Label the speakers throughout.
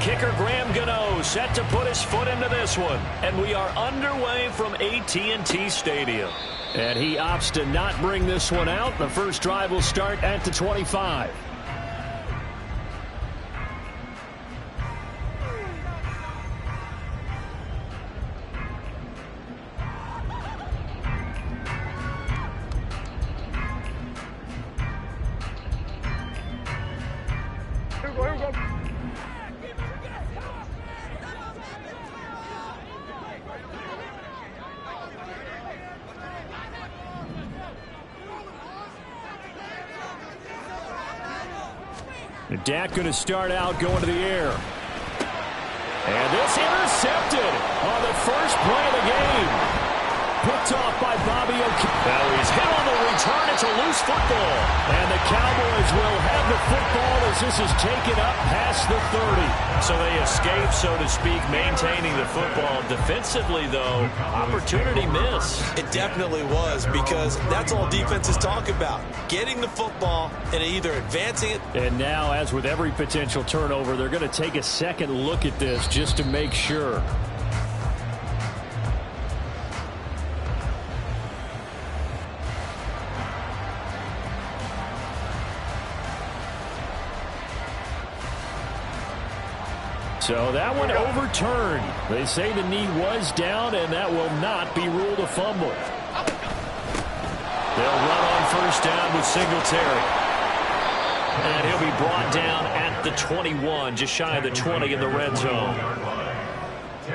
Speaker 1: kicker Graham Gano set to put his foot into this one. And we are underway from AT&T Stadium. And he opts to not bring this one out. The first drive will start at the 25. Dak going to start out going to the air. And this intercepted on the first play of the game. Picked off by Bobby O'Keefe. Now he's hit on the return. It's a loose football. And the Cowboys will have the football as this is taken up past the 30. So they escape, so to speak, maintaining the football. Defensively, though, opportunity missed.
Speaker 2: It definitely was, because that's all defenses talk about. Getting the football and either advancing it.
Speaker 1: And now, as with every potential turnover, they're going to take a second look at this just to make sure. So that one overturned. They say the knee was down, and that will not be ruled a fumble. They'll run on first down with Singletary. And he'll be brought down at the 21, just shy of the 20 in the red zone.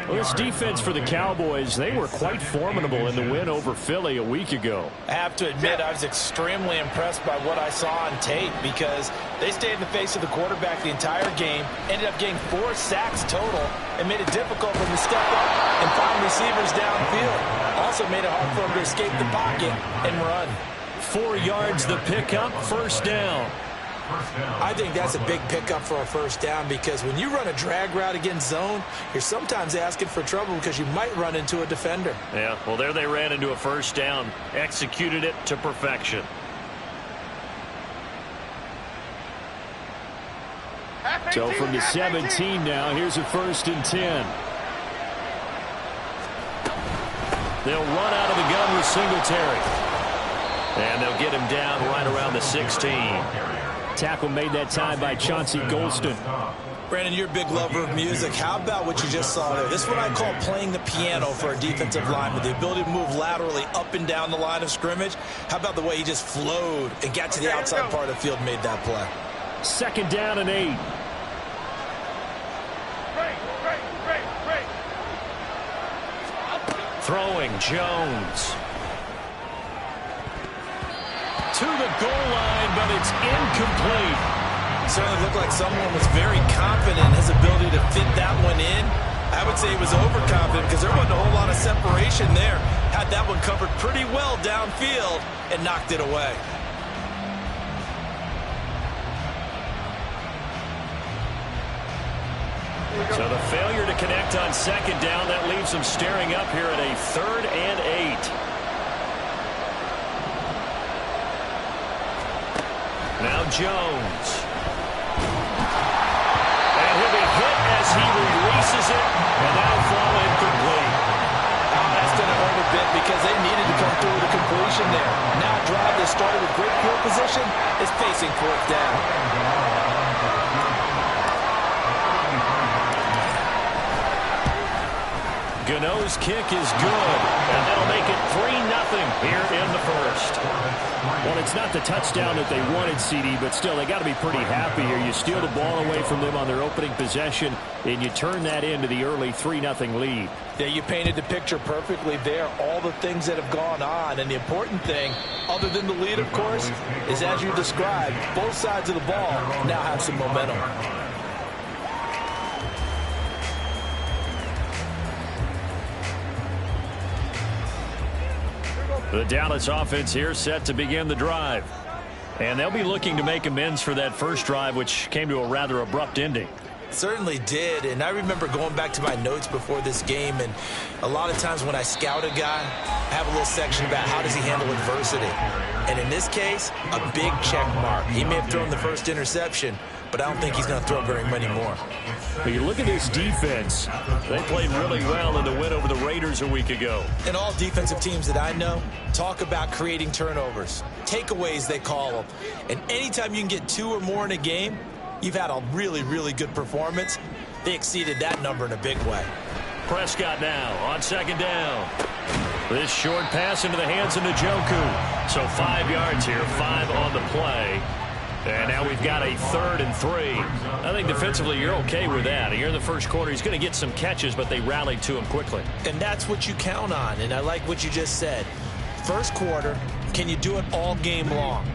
Speaker 1: Well, this defense for the Cowboys, they were quite formidable in the win over Philly a week ago.
Speaker 2: I have to admit, I was extremely impressed by what I saw on tape, because they stayed in the face of the quarterback the entire game, ended up getting 4 sacks total, and made it difficult for him to step up and find receivers downfield. Also made it hard for him to escape the pocket and run.
Speaker 1: 4 yards the pickup, first down.
Speaker 2: I think that's a big pickup for a first down, because when you run a drag route against zone, you're sometimes asking for trouble because you might run into a defender.
Speaker 1: Yeah, well, there they ran into a first down, executed it to perfection. So from the 17 now, here's a 1st and 10. They'll run out of the gun with Singletary. And they'll get him down right around the 16. Tackle made that time by Chauncey Golston.
Speaker 2: Brandon, you're a big lover of music. How about what you just saw there? This is what I call playing the piano for a defensive lineman. The ability to move laterally up and down the line of scrimmage. How about the way he just flowed and got to the outside part of the field and made that play?
Speaker 1: 2nd down and 8. Throwing Jones. To the goal line, but it's incomplete.
Speaker 2: Certainly looked like someone was very confident in his ability to fit that one in. I would say he was overconfident, because there wasn't a whole lot of separation there. Had that one covered pretty well downfield and knocked it away.
Speaker 1: So the failure to connect on 2nd down, that leaves them staring up here at a 3rd and 8. Now Jones. And he'll be hit as he releases it, and that'll fall incomplete.
Speaker 2: Oh, that's going to hurt a bit, because they needed to come through with a completion there. Now a drive that started with great field position is facing 4th down.
Speaker 1: Gano's kick is good, and that'll make it 3-0 here in the first. Well, it's not the touchdown that they wanted, CD, but still, they got to be pretty happy here. You steal the ball away from them on their opening possession, and you turn that into the early 3-0 lead.
Speaker 2: Yeah, you painted the picture perfectly there, all the things that have gone on. And the important thing, other than the lead, of course, is, as you described, both sides of the ball now have some momentum.
Speaker 1: The Dallas offense here set to begin the drive. And they'll be looking to make amends for that first drive, which came to a rather abrupt ending.
Speaker 2: Certainly did, and I remember going back to my notes before this game, and a lot of times when I scout a guy, I have a little section about how does he handle adversity. And in this case, a big check mark. He may have thrown the first interception, but I don't think he's going to throw very many more.
Speaker 1: But you look at this defense. They played really well in the win over the Raiders a week ago.
Speaker 2: And all defensive teams that I know talk about creating turnovers. Takeaways, they call them. And anytime you can get 2 or more in a game, you've had a really, really good performance. They exceeded that number in a big way.
Speaker 1: Prescott now on second down. This short pass into the hands of Njoku. So 5 yards here, 5 on the play. And now we've got a 3rd and 3. I think defensively you're okay with that. Here in the first quarter, he's going to get some catches, but they rallied to him quickly.
Speaker 2: And that's what you count on, and I like what you just said. First quarter, can you do it all game long?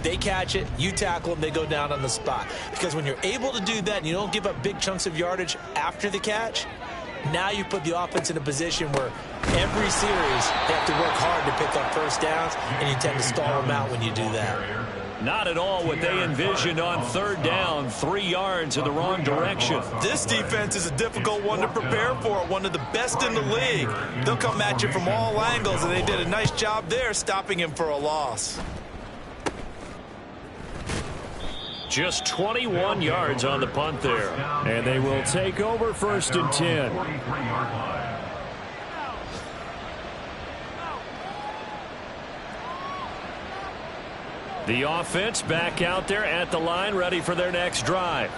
Speaker 2: They catch it, you tackle them, they go down on the spot. Because when you're able to do that and you don't give up big chunks of yardage after the catch, now you put the offense in a position where every series they have to work hard to pick up first downs, and you tend to stall them out when you do that.
Speaker 1: Not at all what they envisioned on 3rd down, 3 yards in the wrong direction.
Speaker 2: This defense is a difficult one to prepare for, one of the best in the league. They'll come at you from all angles, and they did a nice job there stopping him for a loss.
Speaker 1: Just 21 yards on the punt there. And they will take over 1st and 10. The offense back out there at the line, ready for their next drive.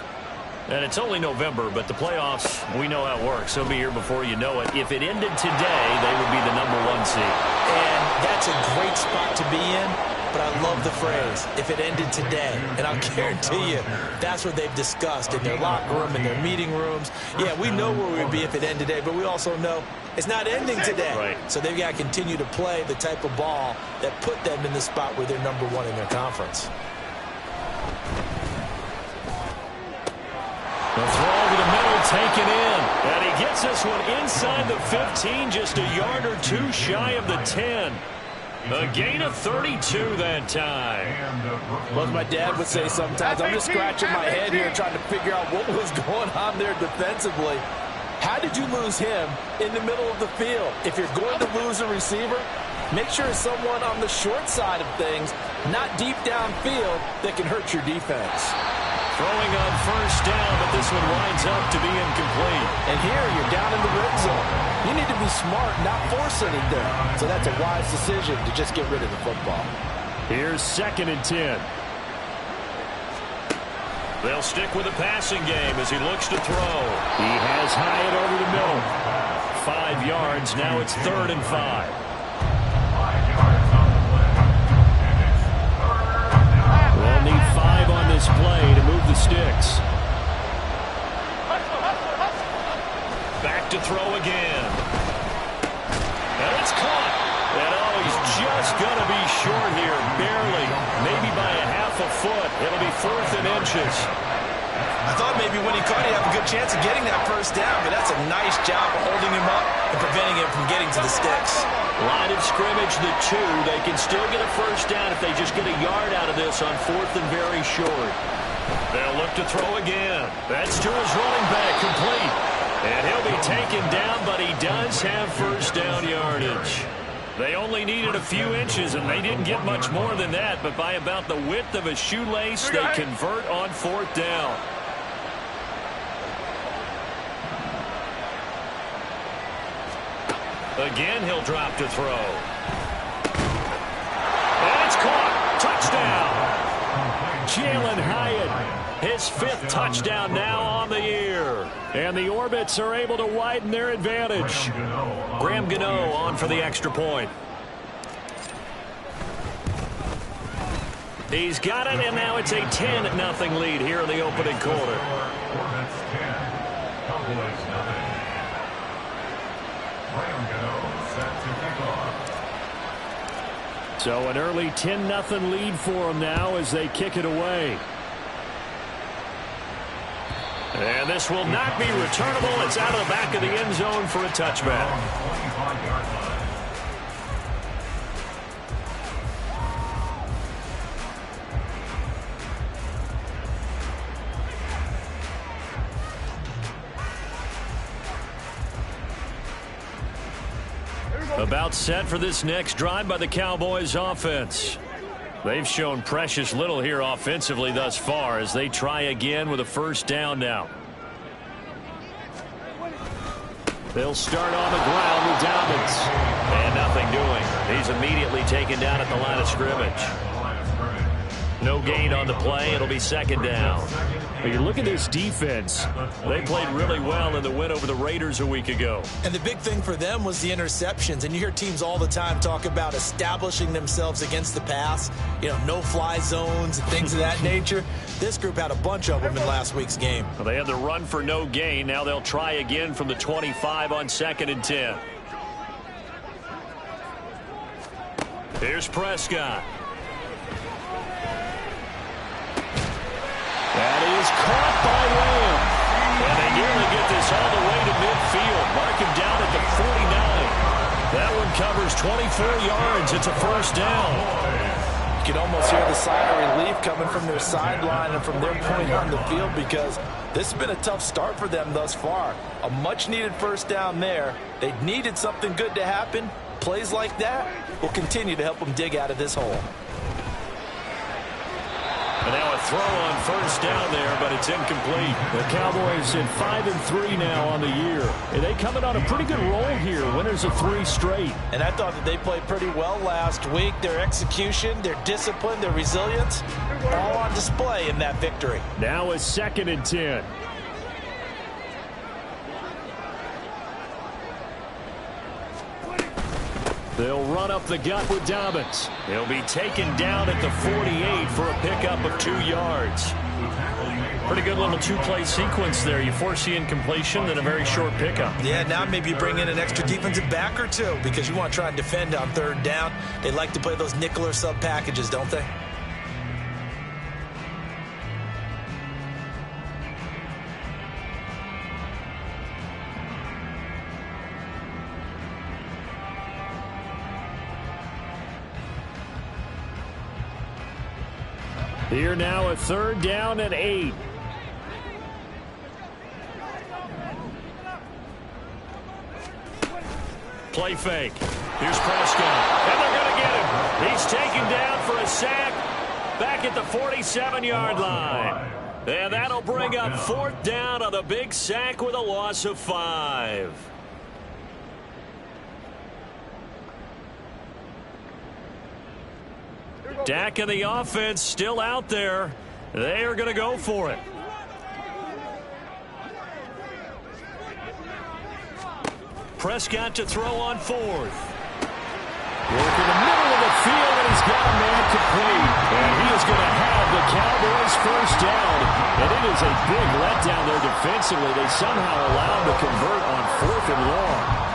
Speaker 1: And it's only November, but the playoffs, we know how it works. They'll be here before you know it. If it ended today, they would be the #1 seed.
Speaker 2: And that's a great spot to be in, but I love the phrase, if it ended today. And I'll guarantee you, that's what they've discussed in their locker room, in their meeting rooms. Yeah, we know where we would be if it ended today, but we also know it's not ending today.
Speaker 1: Right.
Speaker 2: So they've got to continue to play the type of ball that put them in the spot where they're #1 in their conference.
Speaker 1: The throw over the middle, taken in. And he gets this one inside the 15, just a yard or 2 shy of the 10. A gain of 32 that time.
Speaker 2: Well, as my dad would say sometimes, I'm just scratching my head here trying to figure out what was going on there defensively. How did you lose him in the middle of the field? If you're going to lose a receiver, make sure it's someone on the short side of things, not deep downfield, that can hurt your defense.
Speaker 1: Throwing on 1st down, but this one winds up to be incomplete.
Speaker 2: And here you're down in the red zone. You need to be smart, not force anything. So that's a wise decision to just get rid of the football.
Speaker 1: Here's 2nd and 10. They'll stick with the passing game as he looks to throw. He has Hyatt over the middle. 5 yards. Now it's 3rd and 5. They'll need 5 on this play to move the sticks. Back to throw again. And it's caught. And oh, he's just going to be short here, barely. Maybe by a half a foot. It'll be 4th and inches.
Speaker 2: I thought maybe when he caught it, he'd have a good chance of getting that first down, but that's a nice job of holding him up and preventing him from getting to the sticks.
Speaker 1: Line of scrimmage, the 2. They can still get a first down if they just get a yard out of this on 4th and very short. They'll look to throw again. That's to his running back, complete. And he'll be taken down, but he does have first down yardage. They only needed a few inches, and they didn't get much more than that, but by about the width of a shoelace, they convert on 4th down. Again, he'll drop to throw. And it's caught. Touchdown. Jalen Hyatt, his 5th touchdown now on the year. And the Orbits are able to widen their advantage. Graham Gano on for the extra point. He's got it, and now it's a 10-0 lead here in the opening quarter. So an early 10-0 lead for them now as they kick it away. And this will not be returnable. It's out of the back of the end zone for a touchback. About set for this next drive by the Cowboys offense. They've shown precious little here offensively thus far as they try again with a first down now. They'll start on the ground with Dobbins. And nothing doing. He's immediately taken down at the line of scrimmage. No gain on the play. It'll be second down.
Speaker 3: When you look at this defense,
Speaker 1: they played really well in the win over the Raiders a week ago.
Speaker 2: And the big thing for them was the interceptions. And you hear teams all the time talk about establishing themselves against the pass. You know, no-fly zones and things of that nature. This group had a bunch of them in last week's game.
Speaker 1: Well, they had the run for no gain. Now they'll try again from the 25 on 2nd and 10. Here's Prescott. That is caught by Lamb. And they nearly get this all the way to midfield. Mark him down at the 49. That one covers 24 yards. It's a first down.
Speaker 2: You can almost hear the sigh of relief coming from their sideline and from their point on the field because this has been a tough start for them thus far. A much-needed first down there. They needed something good to happen. Plays like that will continue to help them dig out of this hole.
Speaker 1: And now a throw on first down there, but it's incomplete.
Speaker 3: The Cowboys in 5-3 now on the year. And they coming on a pretty good roll here. Winners of 3 straight.
Speaker 2: And I thought that they played pretty well last week. Their execution, their discipline, their resilience, all on display in that victory.
Speaker 3: Now a 2nd and 10.
Speaker 1: They'll run up the gut with Dobbins. He'll be taken down at the 48 for a pickup of 2 yards. Pretty good little 2-play sequence there. You force the incompletion, then a very short pickup.
Speaker 2: Yeah, now maybe you bring in an extra defensive back or two because you want to try and defend on 3rd down. They like to play those nickel or sub packages, don't they?
Speaker 3: Here now a 3rd down and 8.
Speaker 1: Play fake. Here's Prescott. And they're going to get him. He's taken down for a sack back at the 47-yard line. And that'll bring up 4th down on the big sack with a loss of 5. Dak and the offense still out there. They are going to go for it. Prescott to throw on 4th.
Speaker 3: Work in the middle of the field, and he's got a man complete. And he is going to have the Cowboys first down. And it is a big letdown there defensively. They somehow allow him to convert on 4th and long.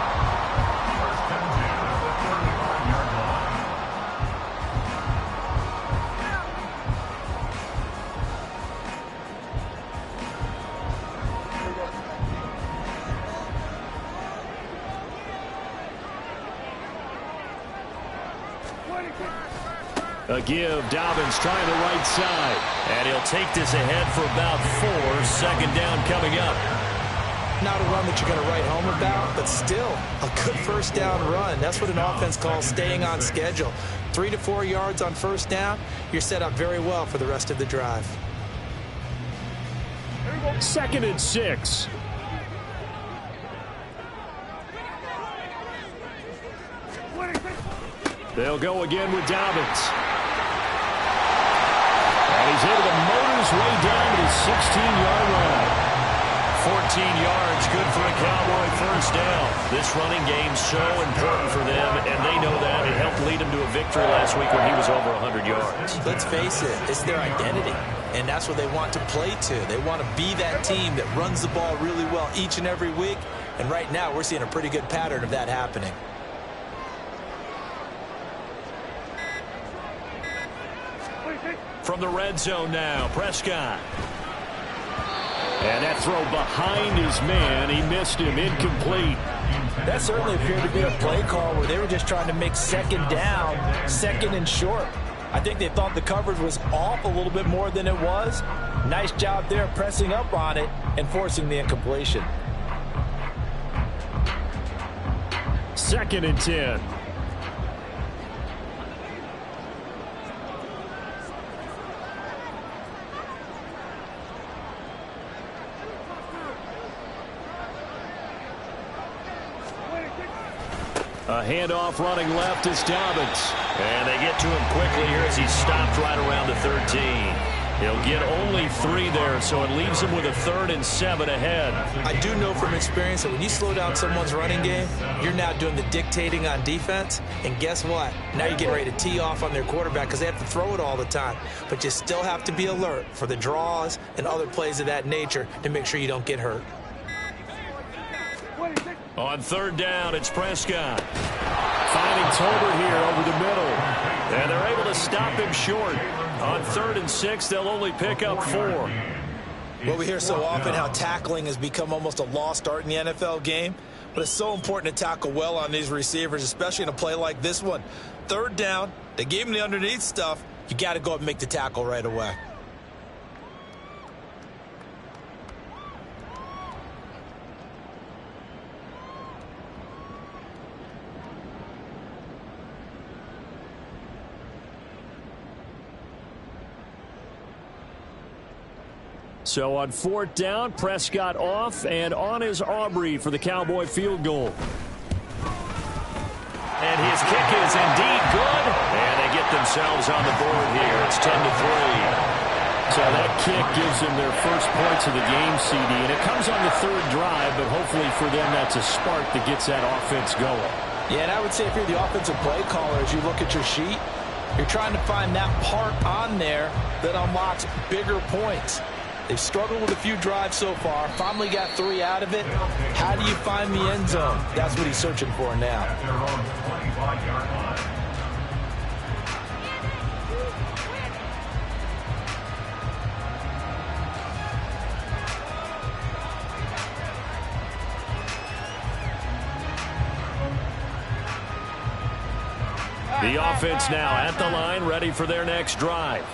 Speaker 3: A give, Dobbins trying the right side.
Speaker 1: And he'll take this ahead for about 4. 2nd down coming up.
Speaker 2: Not a run that you're going to write home about, but still a good first down run. That's what an offense calls staying on schedule. 3 to 4 yards on first down, you're set up very well for the rest of the drive.
Speaker 3: 2nd and 6. They'll go again with Dobbins. And he's able to motor his way down to the 16-yard line.
Speaker 1: 14 yards, good for a Cowboy first down. This running game's so important for them, and they know that. It helped lead them to a victory last week when he was over 100 yards.
Speaker 2: Let's face it, it's their identity, and that's what they want to play to. They want to be that team that runs the ball really well each and every week, and right now we're seeing a pretty good pattern of that happening.
Speaker 1: From the red zone now, Prescott.
Speaker 3: And that throw behind his man. He missed him. Incomplete.
Speaker 2: That certainly appeared to be a play call where they were just trying to make 2nd down, 2nd and short. I think they thought the coverage was off a little bit more than it was. Nice job there pressing up on it and forcing the incompletion.
Speaker 3: 2nd and 10.
Speaker 1: A handoff running left is Dobbins. And they get to him quickly here as he's stopped right around the 13. He'll get only 3 there, so it leaves him with a 3rd and 7 ahead.
Speaker 2: I do know from experience that when you slow down someone's running game, you're now doing the dictating on defense. And guess what? Now you're getting ready to tee off on their quarterback because they have to throw it all the time. But you still have to be alert for the draws and other plays of that nature to make sure you don't get hurt.
Speaker 1: On 3rd down, it's Prescott. Finding Tolbert here over the middle. And they're able to stop him short. On 3rd and 6, they'll only pick up 4.
Speaker 2: Well, we hear so often how tackling has become almost a lost art in the NFL game. But it's so important to tackle well on these receivers, especially in a play like this one. 3rd down, they gave him the underneath stuff. You got to go up and make the tackle right away.
Speaker 1: So on 4th down, Prescott off, and on is Aubrey for the Cowboy field goal. And his kick is indeed good, and they get themselves on the board here. It's 10-3. So that kick gives them their first points of the game, CD, and it comes on the 3rd drive, but hopefully for them that's a spark that gets that offense going.
Speaker 2: Yeah, and I would say if you're the offensive play caller, as you look at your sheet, you're trying to find that part on there that unlocks bigger points. They've struggled with a few drives so far. Finally got 3 out of it. How do you find the end zone? That's what he's searching for now.
Speaker 1: The offense now at the line, ready for their next drive.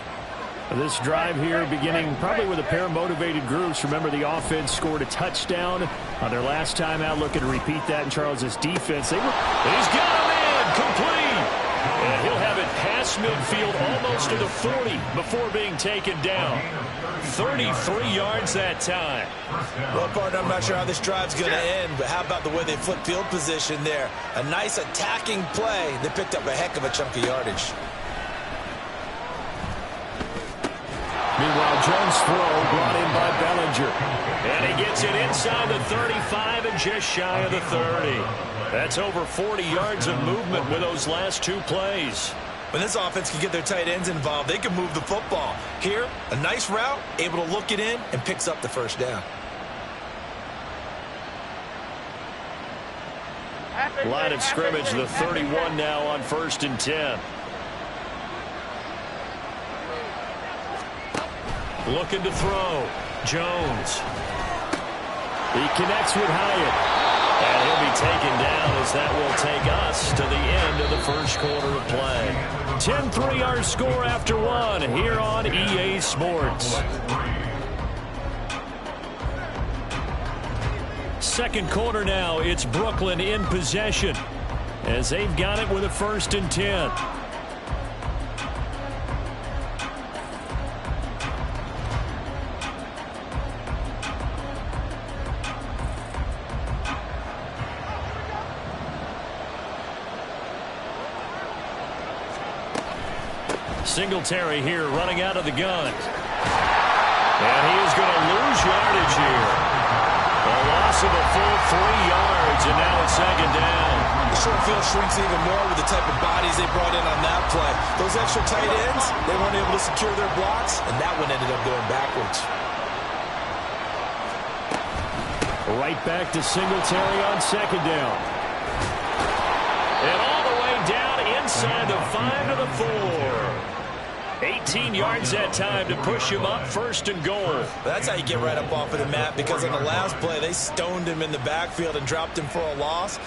Speaker 1: This drive here beginning probably with a pair of motivated groups. Remember, the offense scored a touchdown on their last time out. Looking to repeat that in Charles' defense. He's got him in, complete. And he'll have it past midfield almost to the 40 before being taken down. 33 yards that time.
Speaker 2: Well, partner, I'm not sure how this drive's going to end, but how about the way they flip field position there? A nice attacking play. They picked up a heck of a chunk of yardage.
Speaker 1: Meanwhile, Jones' throw brought in by Bellinger. And he gets it inside the 35 and just shy of the 30. That's over 40 yards of movement with those last 2 plays.
Speaker 2: When this offense can get their tight ends involved, they can move the football. Here, a nice route, able to look it in, and picks up the 1st down.
Speaker 1: Line of scrimmage, the 31 now on 1st and 10. Looking to throw. Jones. He connects with Hyatt. And he'll be taken down as that will take us to the end of the first quarter of play. 10-3 our score after 1 here on EA Sports. Second quarter now. It's Brooklyn in possession as they've got it with a 1st and 10. Singletary here running out of the gun. And he is going to lose yardage here. A loss of a full 3 yards, and now it's 2nd down.
Speaker 2: The short field shrinks even more with the type of bodies they brought in on that play. Those extra tight ends, they weren't able to secure their blocks, and that one ended up going backwards.
Speaker 1: Right back to Singletary on 2nd down. And all the way down inside the 5 to the 4. 18 yards that time to push him up 1st and goal.
Speaker 2: That's how you get right up off of the mat, because on the last play, they stoned him in the backfield and dropped him for a loss.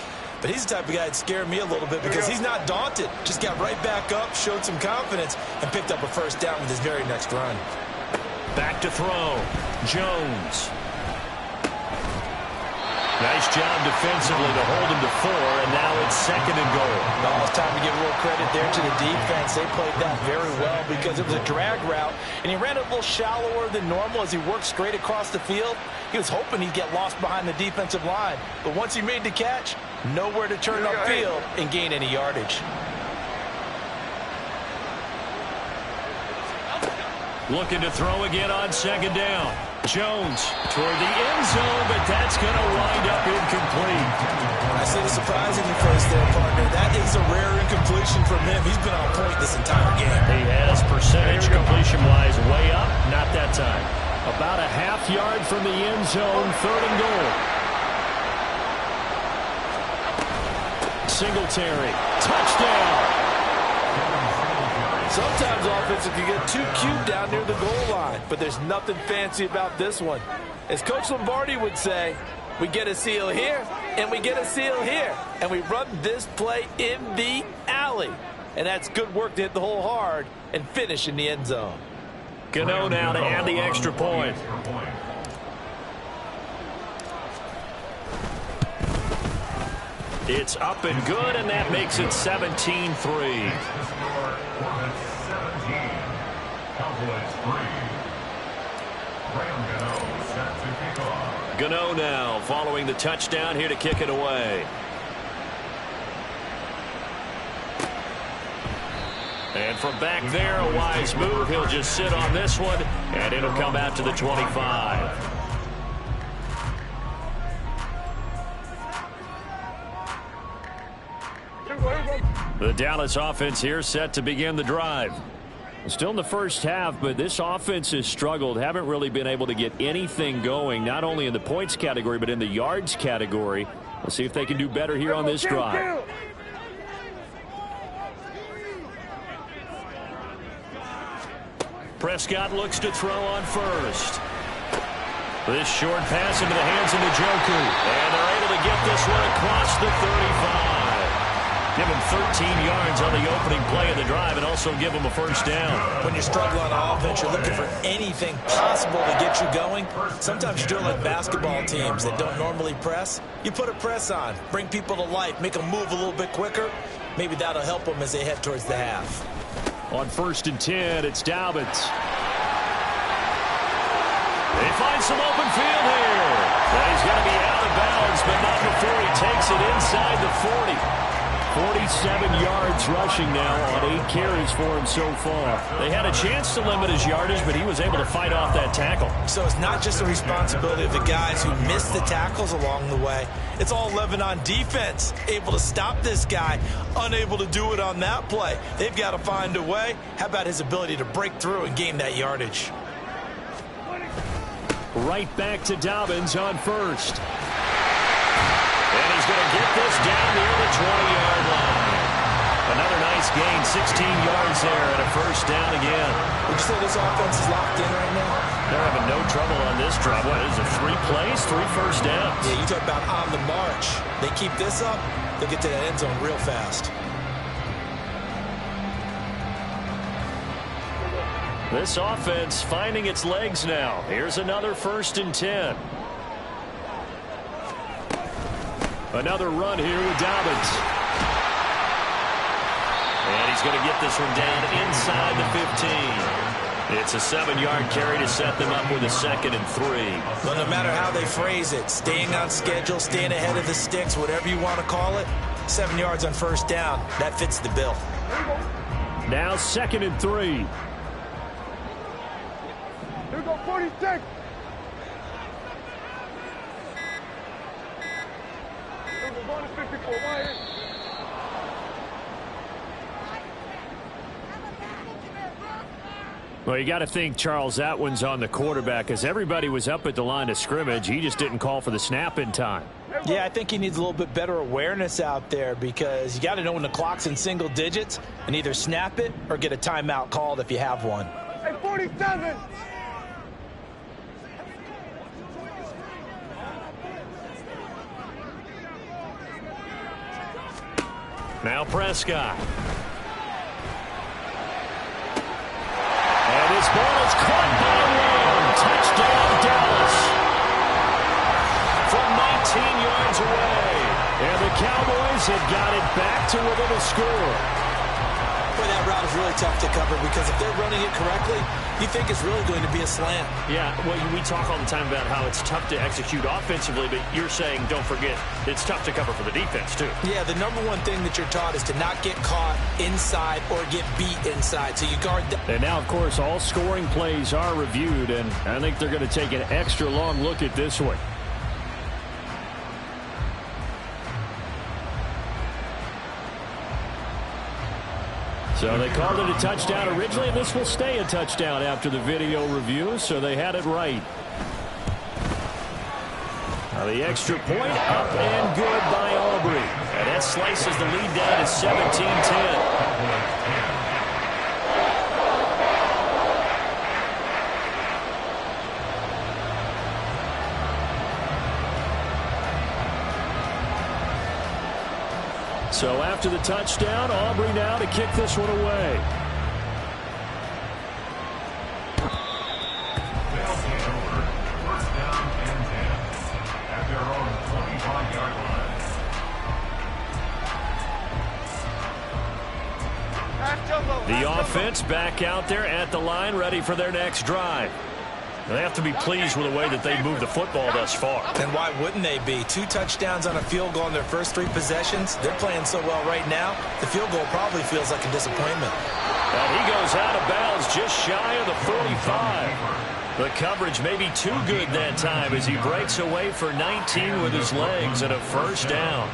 Speaker 2: But he's the type of guy that scared me a little bit because he's not daunted. Just got right back up, showed some confidence, and picked up a 1st down with his very next run.
Speaker 1: Back to throw. Jones. Nice job defensively to hold him to 4, and now it's 2nd and goal.
Speaker 2: No, it's time to give a little credit there to the defense. They played that very well because it was a drag route, and he ran it a little shallower than normal as he worked straight across the field. He was hoping he'd get lost behind the defensive line, but once he made the catch, Nowhere to turn upfield and gain any yardage.
Speaker 3: Looking to throw again on second down. Jones toward the end zone, but that's going to wind up incomplete.
Speaker 2: I see the surprise in your face there, partner. That is a rare incompletion from him. He's been on point this entire game.
Speaker 3: He has percentage completion-wise way up. Not that time. About a half yard from the end zone, 3rd and goal. Singletary, touchdown.
Speaker 2: Sometimes offensive can get too cute down near the goal line, but there's nothing fancy about this one. As Coach Lombardi would say, we get a seal here, and we get a seal here, and we run this play in the alley. And that's good work to hit the hole hard and finish in the end zone.
Speaker 3: Gano now to add the extra point. It's up and good, and that makes it 17-3. Gano now following the touchdown here to kick it away. And from back there, a wise move. He'll just sit on this one, and it'll come out to the 25. The Dallas offense here set to begin the drive. Still in the first half, but this offense has struggled. Haven't really been able to get anything going, not only in the points category, but in the yards category. We'll see if they can do better here on this drive. Prescott looks to throw on first. This short pass into the hands of Njoku. And they're able to get this one across the 35. Give him 13 yards on the opening play of the drive and also give him a first down.
Speaker 2: When you struggle on offense, you're looking for anything possible to get you going. Sometimes you do it like basketball teams that don't normally press. You put a press on, bring people to life, make them move a little bit quicker. Maybe that'll help them as they head towards the half.
Speaker 3: On 1st and 10, it's Dobbins. They find some open field here. Well, he's going to be out of bounds, but not before he takes it inside the 40. 47 yards rushing now on 8 carries for him so far. They had a chance to limit his yardage, but he was able to fight off that tackle.
Speaker 2: So it's not just the responsibility of the guys who missed the tackles along the way. It's all 11 on defense, able to stop this guy, unable to do it on that play. They've got to find a way. How about his ability to break through and gain that yardage?
Speaker 3: Right back to Dobbins on 1st. And he's going to get this down near the 20-yard line. Another nice gain, 16 yards there, and a first down again.
Speaker 2: Would you say this offense is locked in right now?
Speaker 3: They're having no trouble on this drive. What is it, 3 plays, 3 first downs?
Speaker 2: Yeah, you talk about on the march. They keep this up, they'll get to that end zone real fast.
Speaker 3: This offense finding its legs now. Here's another 1st and 10. Another run here with Dobbins. And he's going to get this one down inside the 15. It's a 7-yard carry to set them up with a 2nd and 3.
Speaker 2: Well, no matter how they phrase it, staying on schedule, staying ahead of the sticks, whatever you want to call it, 7 yards on 1st down, that fits the bill.
Speaker 3: Now 2nd and 3.
Speaker 4: Here we go, 46.
Speaker 3: Well, you got to think, Charles, that one's on the quarterback as everybody was up at the line of scrimmage. He just didn't call for the snap in time.
Speaker 2: Yeah, I think he needs a little bit better awareness out there because you got to know when the clock's in single digits and either snap it or get a timeout called if you have one.
Speaker 4: Hey, 47.
Speaker 3: Now Prescott. And this ball is caught by Lamb. Touchdown, Dallas. From 19 yards away. And the Cowboys have got it back to within a score.
Speaker 2: Boy, that route is really tough to cover because if they're running it correctly, you think it's really going to be a slant.
Speaker 3: Yeah, well, we talk all the time about how it's tough to execute offensively, but you're saying, don't forget, it's tough to cover for the defense, too.
Speaker 2: Yeah, the number one thing that you're taught is to not get caught inside or get beat inside. So you guard that.
Speaker 1: And now, of course, all scoring plays are reviewed, and I think they're going to take an extra long look at this one. So they called it a touchdown originally, and this will stay a touchdown after the video review, so they had it right. Now the extra point up and good by Aubrey.
Speaker 3: And that slices the lead down to 17-10.
Speaker 1: So after the touchdown, Aubrey now to kick this one away. The offense back out there at the line, ready for their next drive.
Speaker 3: They have to be pleased with the way that they moved the football thus far.
Speaker 2: And why wouldn't they be? 2 touchdowns on a field goal in their first 3 possessions. They're playing so well right now, the field goal probably feels like a disappointment.
Speaker 3: And he goes out of bounds just shy of the 45. The coverage may be too good that time as he breaks away for 19 with his legs and a first down.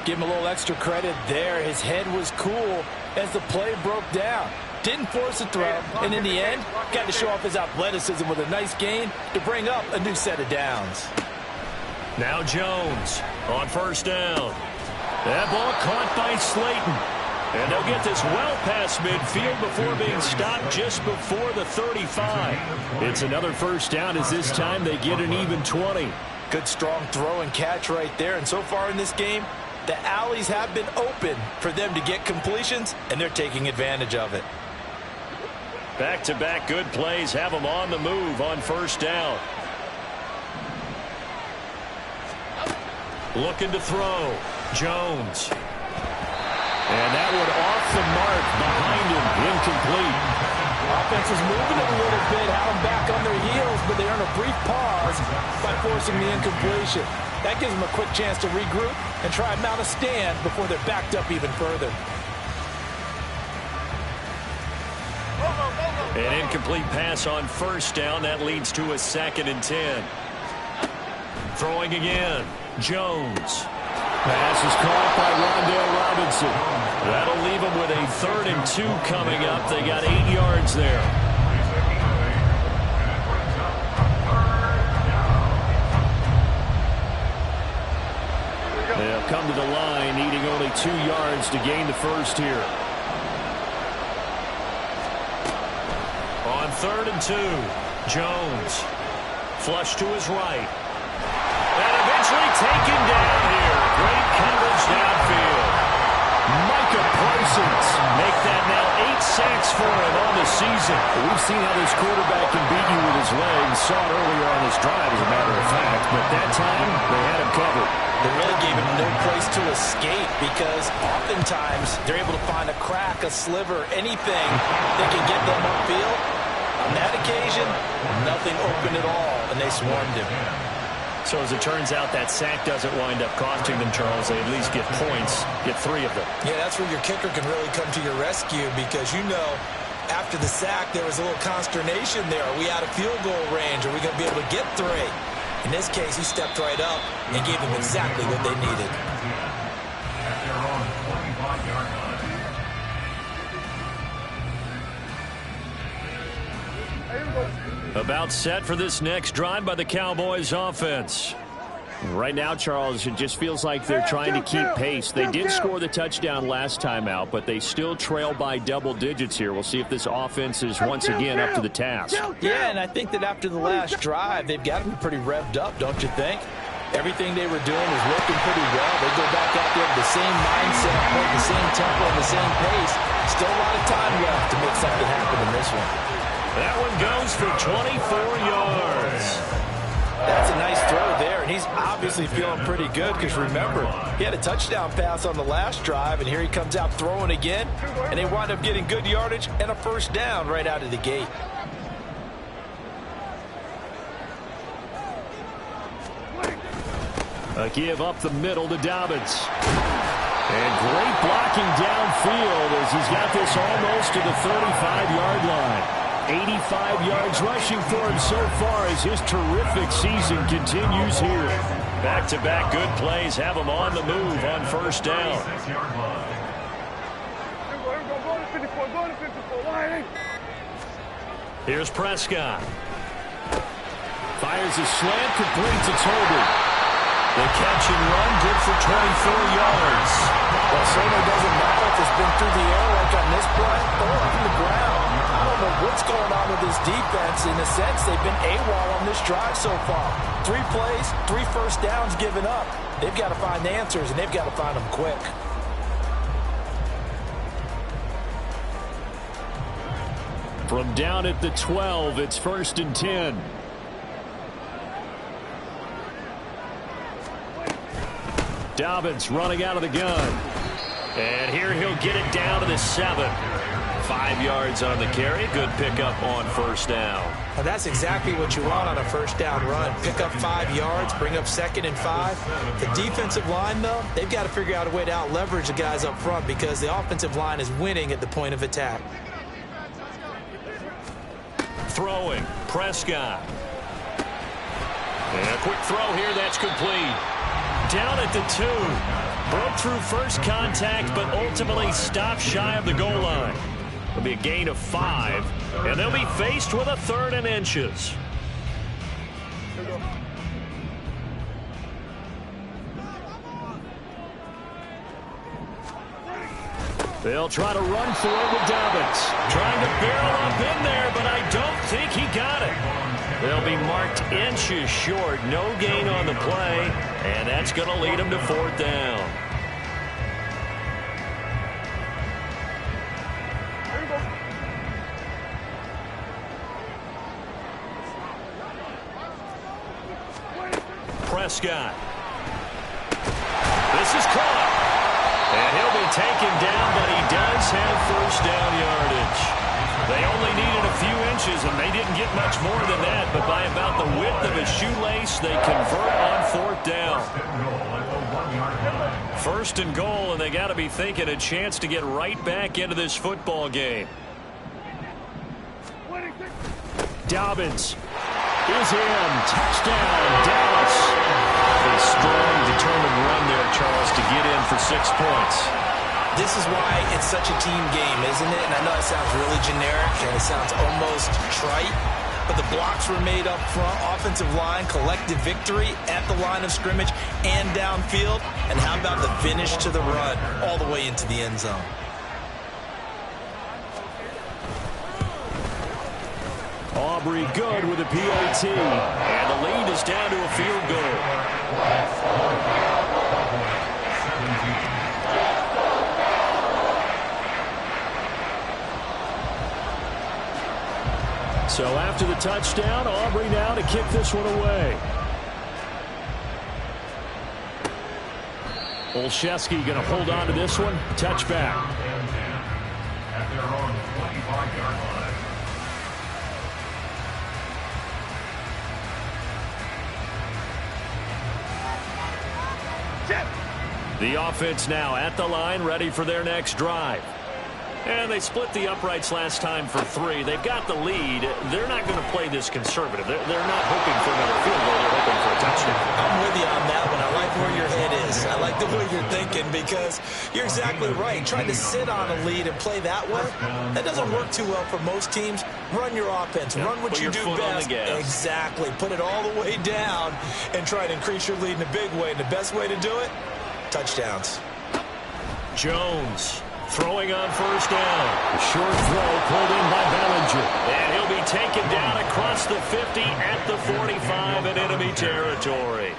Speaker 2: Give him a little extra credit there. His head was cool as the play broke down. Didn't force a throw, and in the end, got to show off his athleticism with a nice gain to bring up a new set of downs.
Speaker 3: Now Jones on first down. That ball caught by Slayton. And they'll get this well past midfield before being stopped just before the 35.
Speaker 1: It's another first down as this time they get an even 20.
Speaker 2: Good strong throw and catch right there. And so far in this game, the alleys have been open for them to get completions, and they're taking advantage of it.
Speaker 3: Back-to-back good plays have them on the move on first down. Looking to throw. Jones.
Speaker 1: And that one off the mark behind him. Incomplete.
Speaker 2: Offense is moving it a little bit, have them back on their heels, but they earn a brief pause by forcing the incompletion. That gives them a quick chance to regroup and try and mount a stand before they're backed up even further.
Speaker 3: An incomplete pass on first down. That leads to a 2nd and 10. Throwing again. Jones.
Speaker 1: Pass is caught by Rondale Robinson.
Speaker 3: That'll leave them with a 3rd and 2 coming up. They got 8 yards there.
Speaker 1: They'll come to the line, needing only 2 yards to gain the first here.
Speaker 3: On 3rd and 2, Jones. Flush to his right. And eventually taken down here. Great coverage downfield.
Speaker 1: Micah Parsons.
Speaker 3: Make that now 8 sacks for him on the season.
Speaker 1: We've seen how this quarterback can beat you with his legs. Saw it earlier on this drive, as a matter of fact. But that time, they had him covered.
Speaker 2: They really gave him no place to escape because oftentimes they're able to find a crack, a sliver, anything that can get them upfield. On that occasion, nothing open at all, and they swarmed him.
Speaker 3: So as it turns out, that sack doesn't wind up costing them, Charles. They at least get points, get 3 of them.
Speaker 2: Yeah, that's where your kicker can really come to your rescue because, you know, after the sack, there was a little consternation there. Are we out of field goal range? Are we going to be able to get 3? In this case, he stepped right up and gave them exactly what they needed.
Speaker 3: About set for this next drive by the Cowboys offense.
Speaker 1: Right now, Charles, it just feels like they're trying to keep pace. They did score the touchdown last time out, but they still trail by double digits here. We'll see if this offense is once again up to the task.
Speaker 2: Yeah, and I think that after the last drive, they've got to be pretty revved up, don't you think? Everything they were doing was working pretty well. They go back out there with the same mindset, play the same tempo, and the same pace. Still a lot of time left to make something happen in this one.
Speaker 3: That one goes for 24 yards.
Speaker 2: That's a nice throw there, and he's obviously obviously feeling pretty good because, remember, he had a touchdown pass on the last drive, and here he comes out throwing again, and they wind up getting good yardage and a first down right out of the gate.
Speaker 3: A give up the middle to Dobbins. And great blocking downfield as he's got this almost to the 35-yard line. 85 yards rushing for him so far as his terrific season continues here. Back-to-back good plays have him on the move on first down. Here's Prescott. Fires a slant, completes it to Herbert. The catch and run, good for 24 yards.
Speaker 2: Well, certainly doesn't matter if it's been through the air like on this play or on the ground. I don't know what's going on with this defense. In a sense, they've been AWOL on this drive so far. 3 plays, 3 first downs given up. They've got to find answers, and they've got to find them quick.
Speaker 3: From down at the 12, it's 1st and 10. Dobbins running out of the gun. And here he'll get it down to the 7. 5 yards on the carry. Good pickup on first down.
Speaker 2: And that's exactly what you want on a first down run. Pick up 5 yards, bring up 2nd and 5. The defensive line, though, they've got to figure out a way to out-leverage the guys up front because the offensive line is winning at the point of attack.
Speaker 3: Throwing, Prescott. And a quick throw here, that's complete. Down at the 2. Broke through first contact, but ultimately stopped shy of the goal line. It'll be a gain of 5, and they'll be faced with a 3rd and inches. They'll try to run for it with Dobbins. Trying to barrel up in there, but I don't think he got it. They'll be marked inches short. No gain on the play, and that's going to lead them to 4th down. Prescott. This is caught. And he'll be taken down, but he does have first down yardage. They only needed a few inches, and they didn't get much more than that. But by about the width of a shoelace, they convert on 4th down. 1st and goal, and they got to be thinking a chance to get right back into this football game. Dobbins is in. Touchdown, Dallas. A strong, determined run there, Charles, to get in for 6 points.
Speaker 2: This is why it's such a team game, isn't it? And I know it sounds really generic and it sounds almost trite, but the blocks were made up front. Offensive line, collective victory at the line of scrimmage and downfield. And how about the finish to the run all the way into the end zone?
Speaker 3: Aubrey good with a PAT. And the lead is down to a field goal. So after the touchdown, Aubrey now to kick this one away. Olszewski going to hold on to this one. Touchback. At their own 25-yard line. The offense now at the line, ready for their next drive. And they split the uprights last time for 3. They've got the lead. They're not going to play this conservative. They're not hoping for another field goal. They're hoping for a touchdown.
Speaker 2: I'm with you on that one. I like where your head is. I like the way you're thinking because you're exactly right. Trying to sit on a lead and play that way, that doesn't work too well for most teams. Run your offense. Run what you do best. Exactly. Put it all the way down and try to increase your lead in a big way. And the best way to do it, touchdowns.
Speaker 3: Jones throwing on first down. A short throw pulled in by Bellinger. And he'll be taken down across the 50 at the 45 in enemy territory.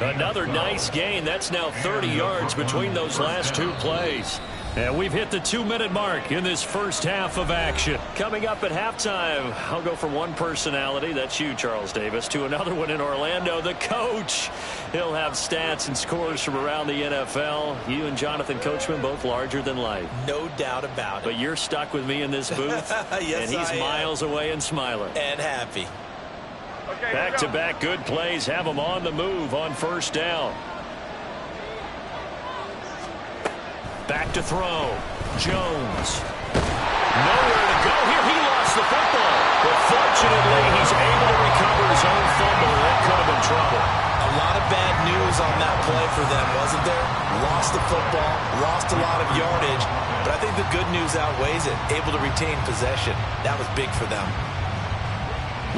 Speaker 3: Another nice gain. That's now 30 yards between those last 2 plays. And we've hit the 2-minute mark in this first half of action. Coming up at halftime, I'll go from one personality, that's you, Charles Davis, to another one in Orlando, the coach. He'll have stats and scores from around the NFL. You and Jonathan Coachman, both larger than life.
Speaker 2: No doubt about it.
Speaker 3: But you're stuck with me in this booth,
Speaker 2: yes,
Speaker 3: and he's miles away and smiling.
Speaker 2: And happy.
Speaker 3: Back-to-back good plays have him on the move on first down. Back to throw. Jones. Nowhere to go here. He lost the football. But fortunately, he's able to recover his own fumble. That could have been trouble.
Speaker 2: A lot of bad news on that play for them, wasn't there? Lost the football, lost a lot of yardage. But I think the good news outweighs it. Able to retain possession. That was big for them.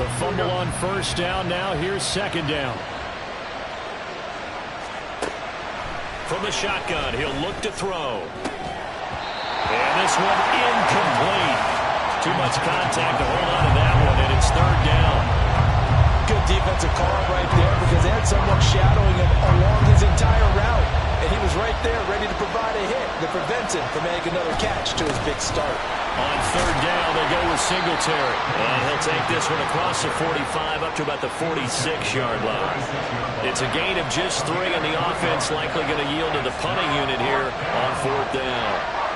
Speaker 3: The fumble on first down. Now here's second down. From the shotgun, he'll look to throw. And this one incomplete. Too much contact to hold on to that one, and it's third down.
Speaker 2: Good defensive call right there because they had someone shadowing him along his entire route. And he was right there ready to provide a hit that prevents him from making another catch to his big start.
Speaker 3: On third down, they go with Singletary. And he'll take this one across the 45 up to about the 46-yard line. It's a gain of just 3, and the offense likely going to yield to the punting unit here on fourth down.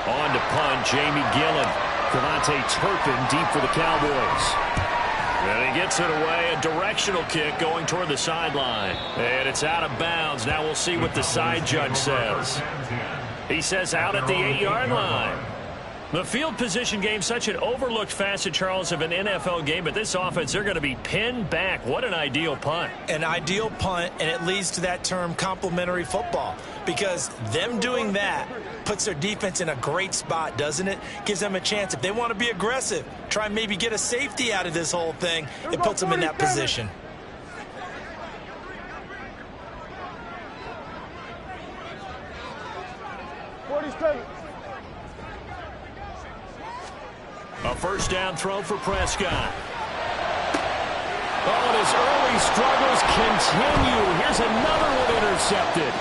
Speaker 3: On to punt, Jamie Gillen. Devontae Turpin deep for the Cowboys. And he gets it away, a directional kick going toward the sideline. And it's out of bounds. Now we'll see what the side judge says. He says out at the 8-yard line. The field position game, such an overlooked facet, Charles, of an NFL game, but this offense, they're going to be pinned back. What an ideal punt.
Speaker 2: An ideal punt, and it leads to that term complementary football, because them doing that puts their defense in a great spot, doesn't it? Gives them a chance. If they want to be aggressive, try and maybe get a safety out of this whole thing, it puts them in that position.
Speaker 3: A first down throw for Prescott. Oh, and his early struggles continue. Here's another one intercepted.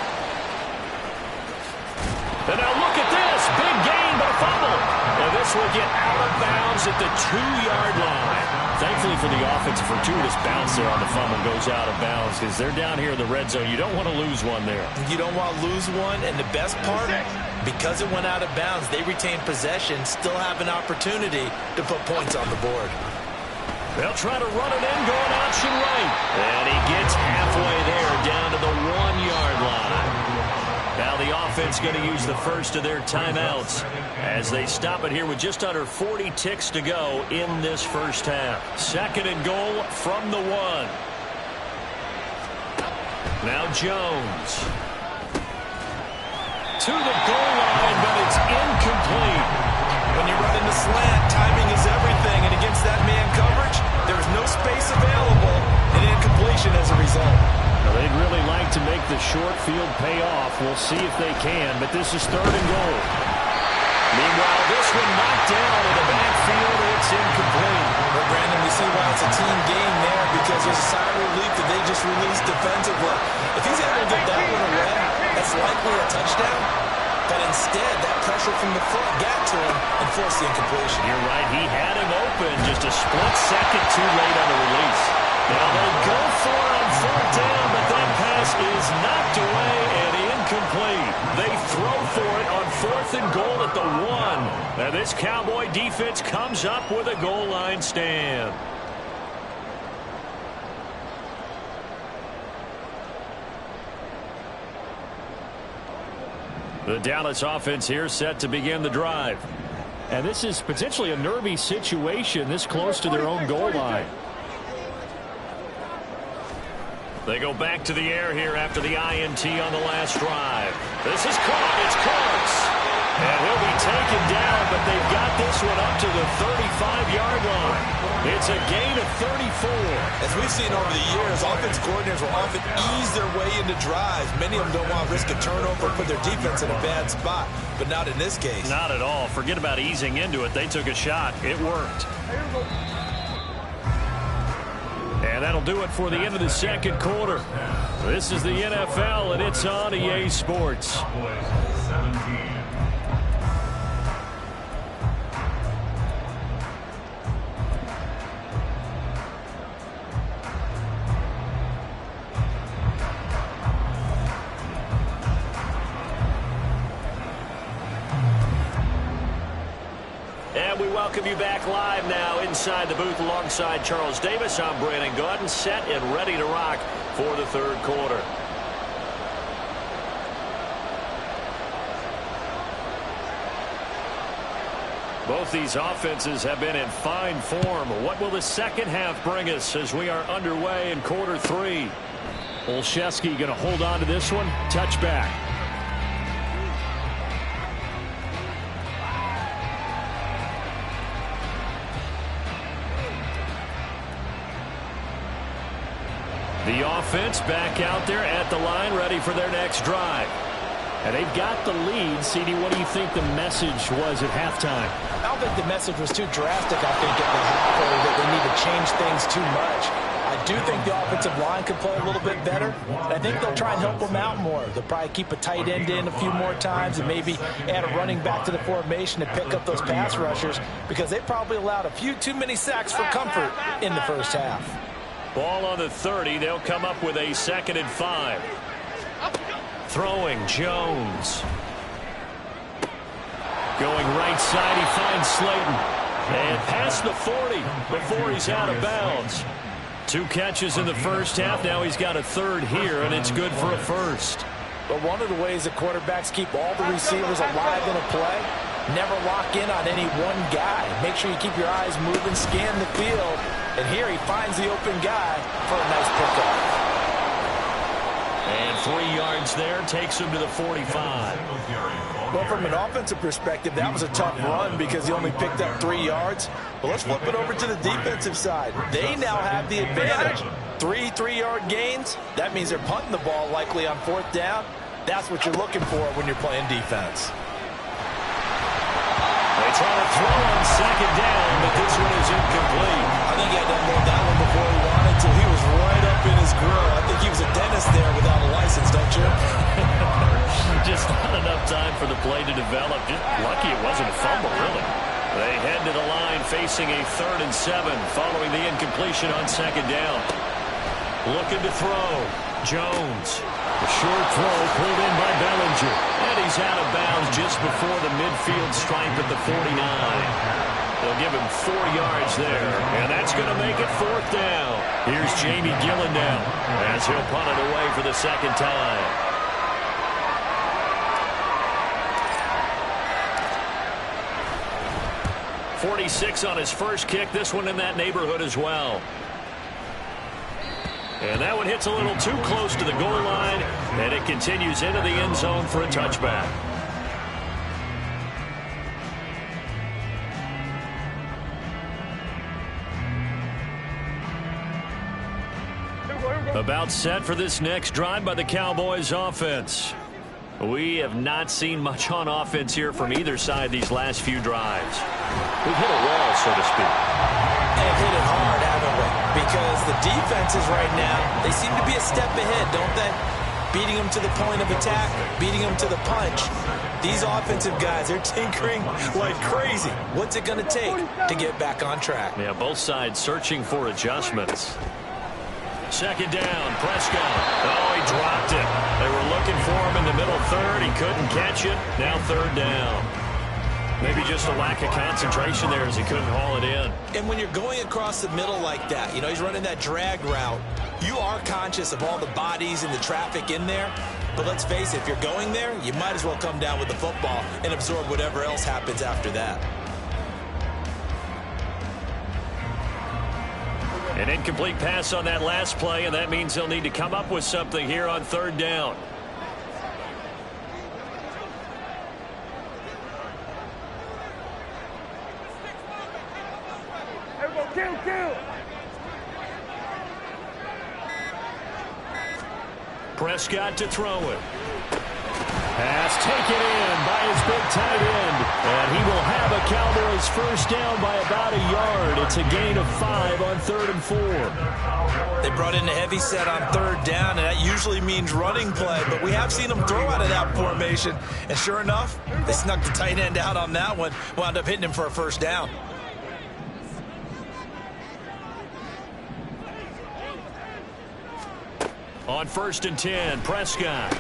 Speaker 3: And now look at this. Big gain, but a fumble. And this will get out of bounds at the 2-yard line. Thankfully for the offense, a fortuitous bounce there on the fumble goes out of bounds because they're down here in the red zone. You don't want to lose one there.
Speaker 2: You don't want to lose one, and the best part, because it went out of bounds, they retain possession, still have an opportunity to put points on the board.
Speaker 3: They'll try to run it in, going option right. And he gets halfway there, down to the 1-yard line. Now the offense going to use the first of their timeouts as they stop it here with just under 40 ticks to go in this first half. Second and goal from the 1. Now Jones. To the goal line, but it's incomplete.
Speaker 2: When you run in the slant, timing is everything, and against that man coverage, there's no space available, and incompletion as a result.
Speaker 3: Now, they'd really like to make the short field pay off. We'll see if they can, but this is third and goal. Meanwhile, this one knocked down in the backfield. It's incomplete.
Speaker 2: Well, Brandon, we see why it's a team game there because there's a sigh of relief that they just released defensively. If he's able to get that one away, that's likely a touchdown. But instead, that pressure from the front got to him and forced the incompletion.
Speaker 3: You're right. He had him open just a split second too late on the release. Now they'll go for it on fourth down, but that pass is knocked away and incomplete. They throw for it on fourth and goal at the 1. Now this Cowboy defense comes up with a goal line stand. The Dallas offense here set to begin the drive. And this is potentially a nervy situation this close to their own goal line. They go back to the air here after the INT on the last drive. This is caught. It's close. And he'll be taken down, but they've got this one up to the 35-yard line. It's a gain of 34.
Speaker 2: As we've seen over the years, offense coordinators will often ease their way into drives. Many of them don't want to risk a turnover or put their defense in a bad spot, but not in this case.
Speaker 3: Not at all. Forget about easing into it. They took a shot. It worked. And that'll do it for the end of the second quarter. This is the NFL, and it's on EA Sports. welcome you back live now inside the booth alongside Charles Davis. I'm Brandon Gaudin, set and ready to rock for the third quarter. Both these offenses have been in fine form. What will the second half bring us as we are underway in quarter three? Olszewski going to hold on to this one. Touchback. The offense back out there at the line, ready for their next drive. And they've got the lead. CD, what do you think the message was at halftime?
Speaker 2: I don't think the message was too drastic, I think, at the half, or that they need to change things too much. I do think the offensive line could play a little bit better. And I think they'll try and help them out more. They'll probably keep a tight end in a few more times and maybe add a running back to the formation to pick up those pass rushers, because they probably allowed a few too many sacks for comfort in the first half.
Speaker 3: Ball on the 30. They'll come up with a 2nd and 5. Throwing Jones. Going right side, he finds Slayton. And past the 40 before he's out of bounds. 2 catches in the first half. Now he's got a 3rd here, and it's good for a 1st.
Speaker 2: But one of the ways that quarterbacks keep all the receivers alive in a play, never lock in on any one guy. Make sure you keep your eyes moving, scan the field. And here he finds the open guy for a nice pickup.
Speaker 3: And 3 yards there, takes him to the 45.
Speaker 2: Well, from an offensive perspective, that was a tough run because he only picked up 3 yards. But let's flip it over to the defensive side. They now have the advantage. 3 3-yard gains. That means they're punting the ball likely on 4th down. That's what you're looking for when you're playing defense.
Speaker 3: They try to throw on 2nd down, but this one is incomplete.
Speaker 2: I think he had to unload that one before he wanted to. He was right up in his grill. I think he was a dentist there without a license, don't you?
Speaker 3: Just not enough time for the play to develop. Just lucky it wasn't a fumble, really. They head to the line facing a 3rd and 7 following the incompletion on 2nd down. Looking to throw. Jones. The short throw pulled in by Bellinger. And he's out of bounds just before the midfield stripe at the 49. They'll give him 4 yards there. And that's going to make it 4th down. Here's Jamie Gillen now as he'll punt it away for the 2nd time. .46 on his first kick. This one in that neighborhood as well. And that one hits a little too close to the goal line, and it continues into the end zone for a touchback. About set for this next drive by the Cowboys offense. We have not seen much on offense here from either side these last few drives. We've hit a wall, so to speak.
Speaker 2: They've hit it hard, haven't we? Because the defenses right now, they seem to be a step ahead, don't they? Beating them to the point of attack, beating them to the punch. These offensive guys, they're tinkering like crazy. What's it going to take to get back on track?
Speaker 3: Yeah, both sides searching for adjustments. 2nd down, Prescott. Oh, he dropped it. They were looking for him in the middle 3rd. He couldn't catch it. Now 3rd down. Maybe just a lack of concentration there as he couldn't haul it in.
Speaker 2: And when you're going across the middle like that, you know, he's running that drag route, you are conscious of all the bodies and the traffic in there. But let's face it, if you're going there, you might as well come down with the football and absorb whatever else happens after that.
Speaker 3: An incomplete pass on that last play, and that means they'll need to come up with something here on 3rd down.
Speaker 4: Kill.
Speaker 3: Prescott to throw it. Pass taken in by his big tight end. And he will have a Cowboys 1st down by about a yard. It's a gain of 5 on 3rd and 4.
Speaker 2: They brought in a heavy set on 3rd down, and that usually means running play. But we have seen them throw out of that formation. And sure enough, they snuck the tight end out on that one. Wound up hitting him for a 1st down.
Speaker 3: On 1st and 10, Prescott.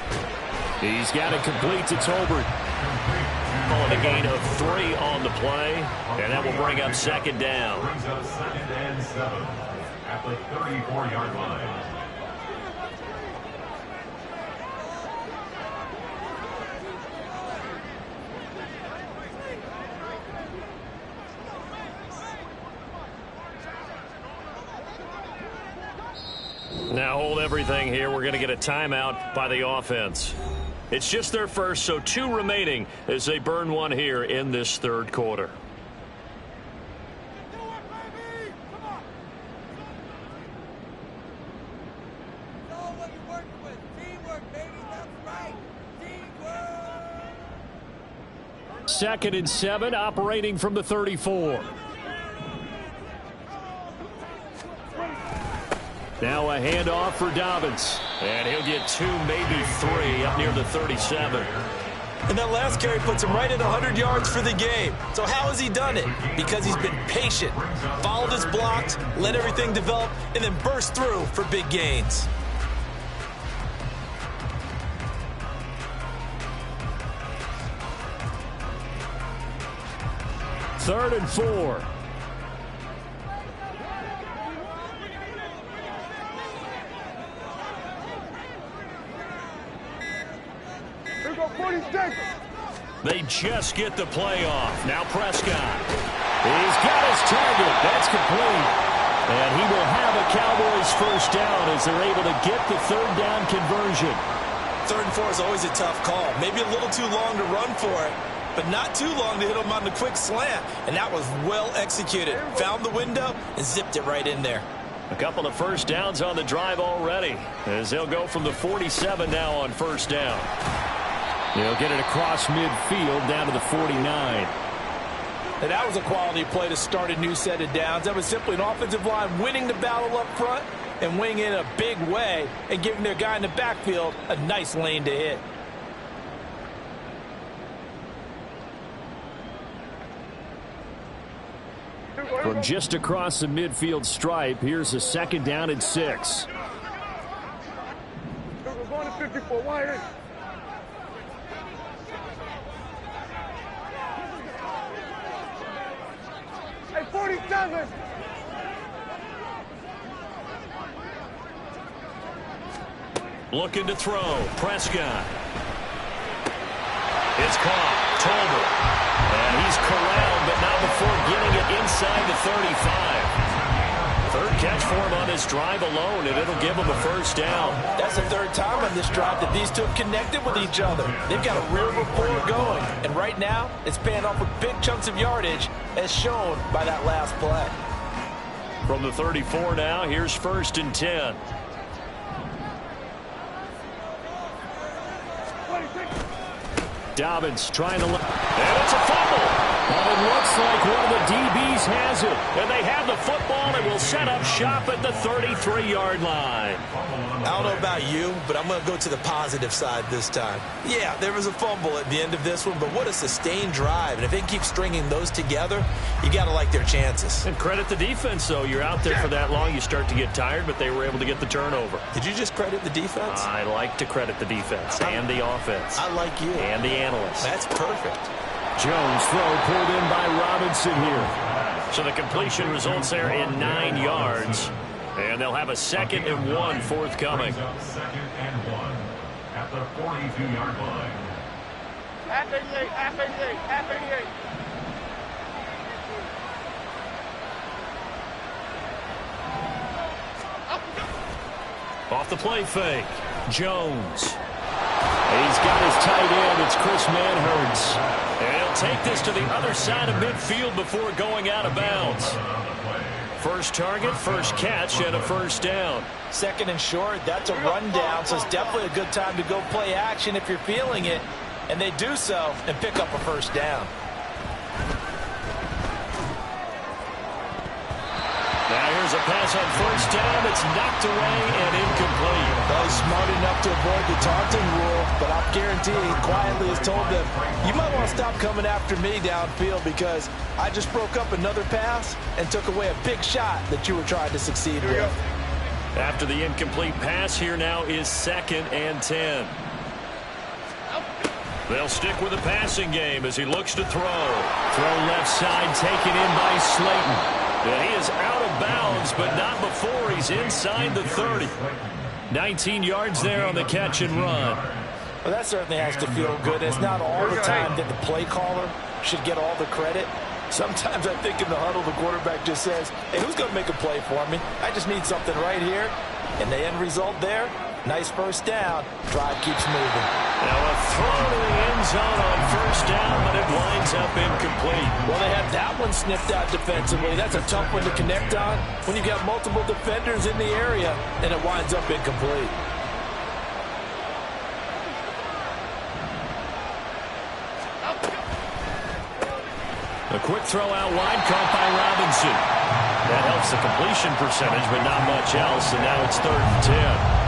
Speaker 3: He's got it complete to Tolbert. tackle and a gain of 3 on the play. And that will bring up second down.
Speaker 5: Brings up second and 7 at the 34-yard line.
Speaker 3: Now hold everything here. We're going to get a timeout by the offense. It's just their first, so 2 remaining as they burn 1 here in this third quarter.
Speaker 1: Second and 7, operating from the 34. Now a handoff for Dobbins.
Speaker 3: And he'll get 2, maybe 3 up near the 37.
Speaker 2: And that last carry puts him right at 100 yards for the game. So how has he done it? Because he's been patient, followed his blocks, let everything develop, and then burst through for big gains.
Speaker 1: Third and 4.
Speaker 4: Here go 46.
Speaker 3: They just get the play off. Now Prescott. He's got his target. That's complete.
Speaker 1: And he will have a Cowboys first down as they're able to get the third down conversion.
Speaker 2: 3rd and 4 is always a tough call. Maybe a little too long to run for it, but not too long to hit him on the quick slant. And that was well executed. Found the window and zipped it right in there.
Speaker 3: A couple of first downs on the drive already as they'll go from the 47 now on first down.
Speaker 1: They'll get it across midfield down to the 49.
Speaker 2: And that was a quality play to start a new set of downs. That was simply an offensive line winning the battle up front and winning in a big way and giving their guy in the backfield a nice lane to hit.
Speaker 1: From just across the midfield stripe, here's a second down and 6.
Speaker 4: Here go going to 54. Wide in. Hey, 47.
Speaker 3: Looking to throw. Prescott. It's caught. Tolbert. And he's corralled, but not before getting it inside the 35. Third catch for him on this drive alone, and it'll give him a first down.
Speaker 2: That's the 3rd time on this drive that these two have connected with each other. They've got a real rapport going. And right now, it's paying off with big chunks of yardage, as shown by that last play.
Speaker 3: From the 34 now, here's 1st and 10.
Speaker 1: Dobbins trying to...
Speaker 3: And it's a fumble.
Speaker 1: And it looks like one of the DBs has it.
Speaker 3: And they have the football and will set up shop at the 33-yard line.
Speaker 2: I don't know about you, but I'm going to go to the positive side this time. Yeah, there was a fumble at the end of this one, but what a sustained drive. And if they keep stringing those together, you got to like their chances.
Speaker 3: And credit the defense, though. You're out there for that long, you start to get tired, but they were able to get the turnover.
Speaker 2: Did you just credit the defense?
Speaker 3: I like to credit the defense and the offense.
Speaker 2: I like you.
Speaker 3: And the analysts.
Speaker 2: That's perfect.
Speaker 1: Jones throw pulled in by Robinson here.
Speaker 3: So the completion results there in 9 yards. And they'll have a 2nd and 1 forthcoming.
Speaker 5: 2nd and 1 at the 42-yard line.
Speaker 4: Half 88, half 88, half 88.
Speaker 3: Off the play fake. Jones.
Speaker 1: He's got his tight end. It's Chris Manhertz.
Speaker 3: And he'll take this to the other side of midfield before going out of bounds. First target, first catch, and a first down.
Speaker 2: 2nd and short, that's a rundown, so it's definitely a good time to go play action if you're feeling it. And they do so and pick up a first down.
Speaker 3: Now here's a pass on first down. It's knocked away and incomplete.
Speaker 2: Well, he's smart enough to avoid the taunting rule, but I'm guaranteeing quietly has told them, you might want to stop coming after me downfield because I just broke up another pass and took away a big shot that you were trying to succeed with.
Speaker 3: After the incomplete pass, here now is 2nd and 10. They'll stick with the passing game as he looks to throw. Throw left side, taken in by Slayton. And he is out of bounds, but not before he's inside the 30. 19 yards there on the catch and run.
Speaker 2: Well, that certainly has to feel good. It's not all the time that the play caller should get all the credit. Sometimes I think in the huddle, the quarterback just says, hey, who's going to make a play for me? I just need something right here. And the end result there, nice first down. Drive keeps moving.
Speaker 3: Now a throw to the end zone on first down, but it winds up incomplete.
Speaker 2: Well, they have that one sniffed out defensively. That's a tough one to connect on when you've got multiple defenders in the area, and it winds up incomplete.
Speaker 3: A quick throw out wide, caught by Robinson. That helps the completion percentage, but not much else, and now it's 3rd and 10.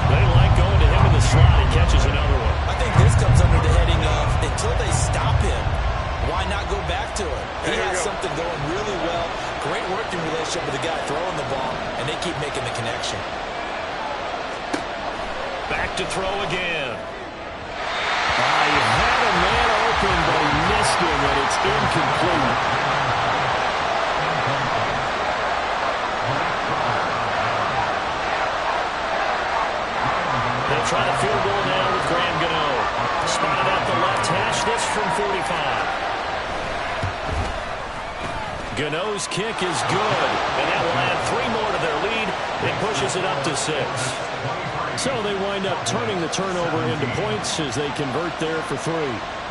Speaker 3: They like going to him in the slot. He catches another one.
Speaker 2: I think this comes under the heading of, until they stop him, why not go back to it? He has something going really well. Great working relationship with the guy throwing the ball, and they keep making the connection.
Speaker 3: Back to throw again. He had a man open, but he missed him, and it's incomplete. They'll try the field goal now with Graham Gano. Spotted at the left hash, this from 45. Gano's kick is good, and that will add 3 more to their lead. It pushes it up to 6. So they wind up turning the turnover into points as they convert there for 3.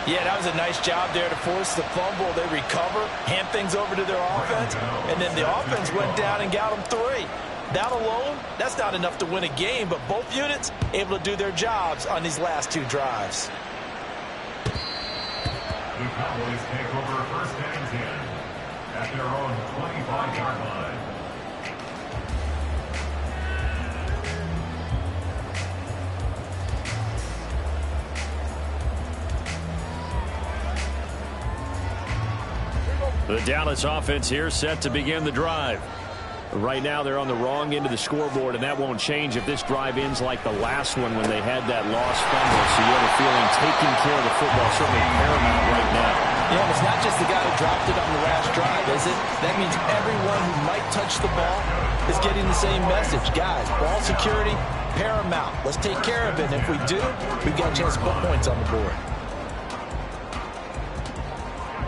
Speaker 2: Yeah, that was a nice job there to force the fumble. They recover, hand things over to their offense, and then the offense went down and got them 3. That alone, that's not enough to win a game, but both units able to do their jobs on these last 2 drives.
Speaker 5: The Cowboys take over first and 10 at their own 25-yard line.
Speaker 3: The Dallas offense here set to begin the drive. Right now they're on the wrong end of the scoreboard, and that won't change if this drive ends like the last one when they had that lost fumble. So you have a feeling taking care of the football is certainly paramount right now.
Speaker 2: Yeah, and it's not just the guy who dropped it on the last drive, is it? That means everyone who might touch the ball is getting the same message. Guys, ball security, paramount. Let's take care of it. And if we do, we've got a chance to put points on the board.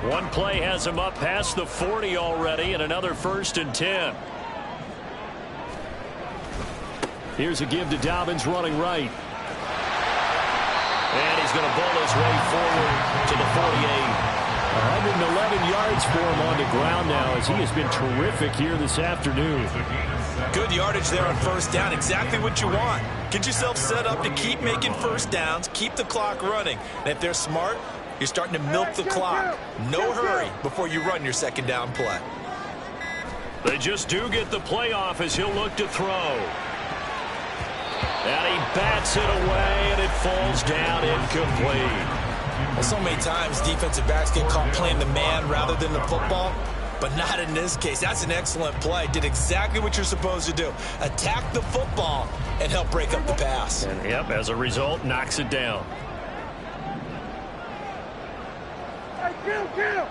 Speaker 3: One play has him up past the 40 already, and another 1st and 10. Here's a give to Dobbins running right. And he's going to bowl his way forward to the 48. 111 yards for him on the ground now as he has been terrific here this afternoon.
Speaker 2: Good yardage there on first down. Exactly what you want. Get yourself set up to keep making first downs, keep the clock running. And if they're smart, you're starting to milk the clock. No hurry before you run your second down play.
Speaker 3: They just do get the play off as he'll look to throw. And he bats it away, and it falls down incomplete.
Speaker 2: Well, so many times defensive backs get caught playing the man rather than the football, but not in this case. That's an excellent play. Did exactly what you're supposed to do. Attack the football and help break up the pass.
Speaker 3: And, yep, as a result, knocks it down.
Speaker 4: Hey, kill!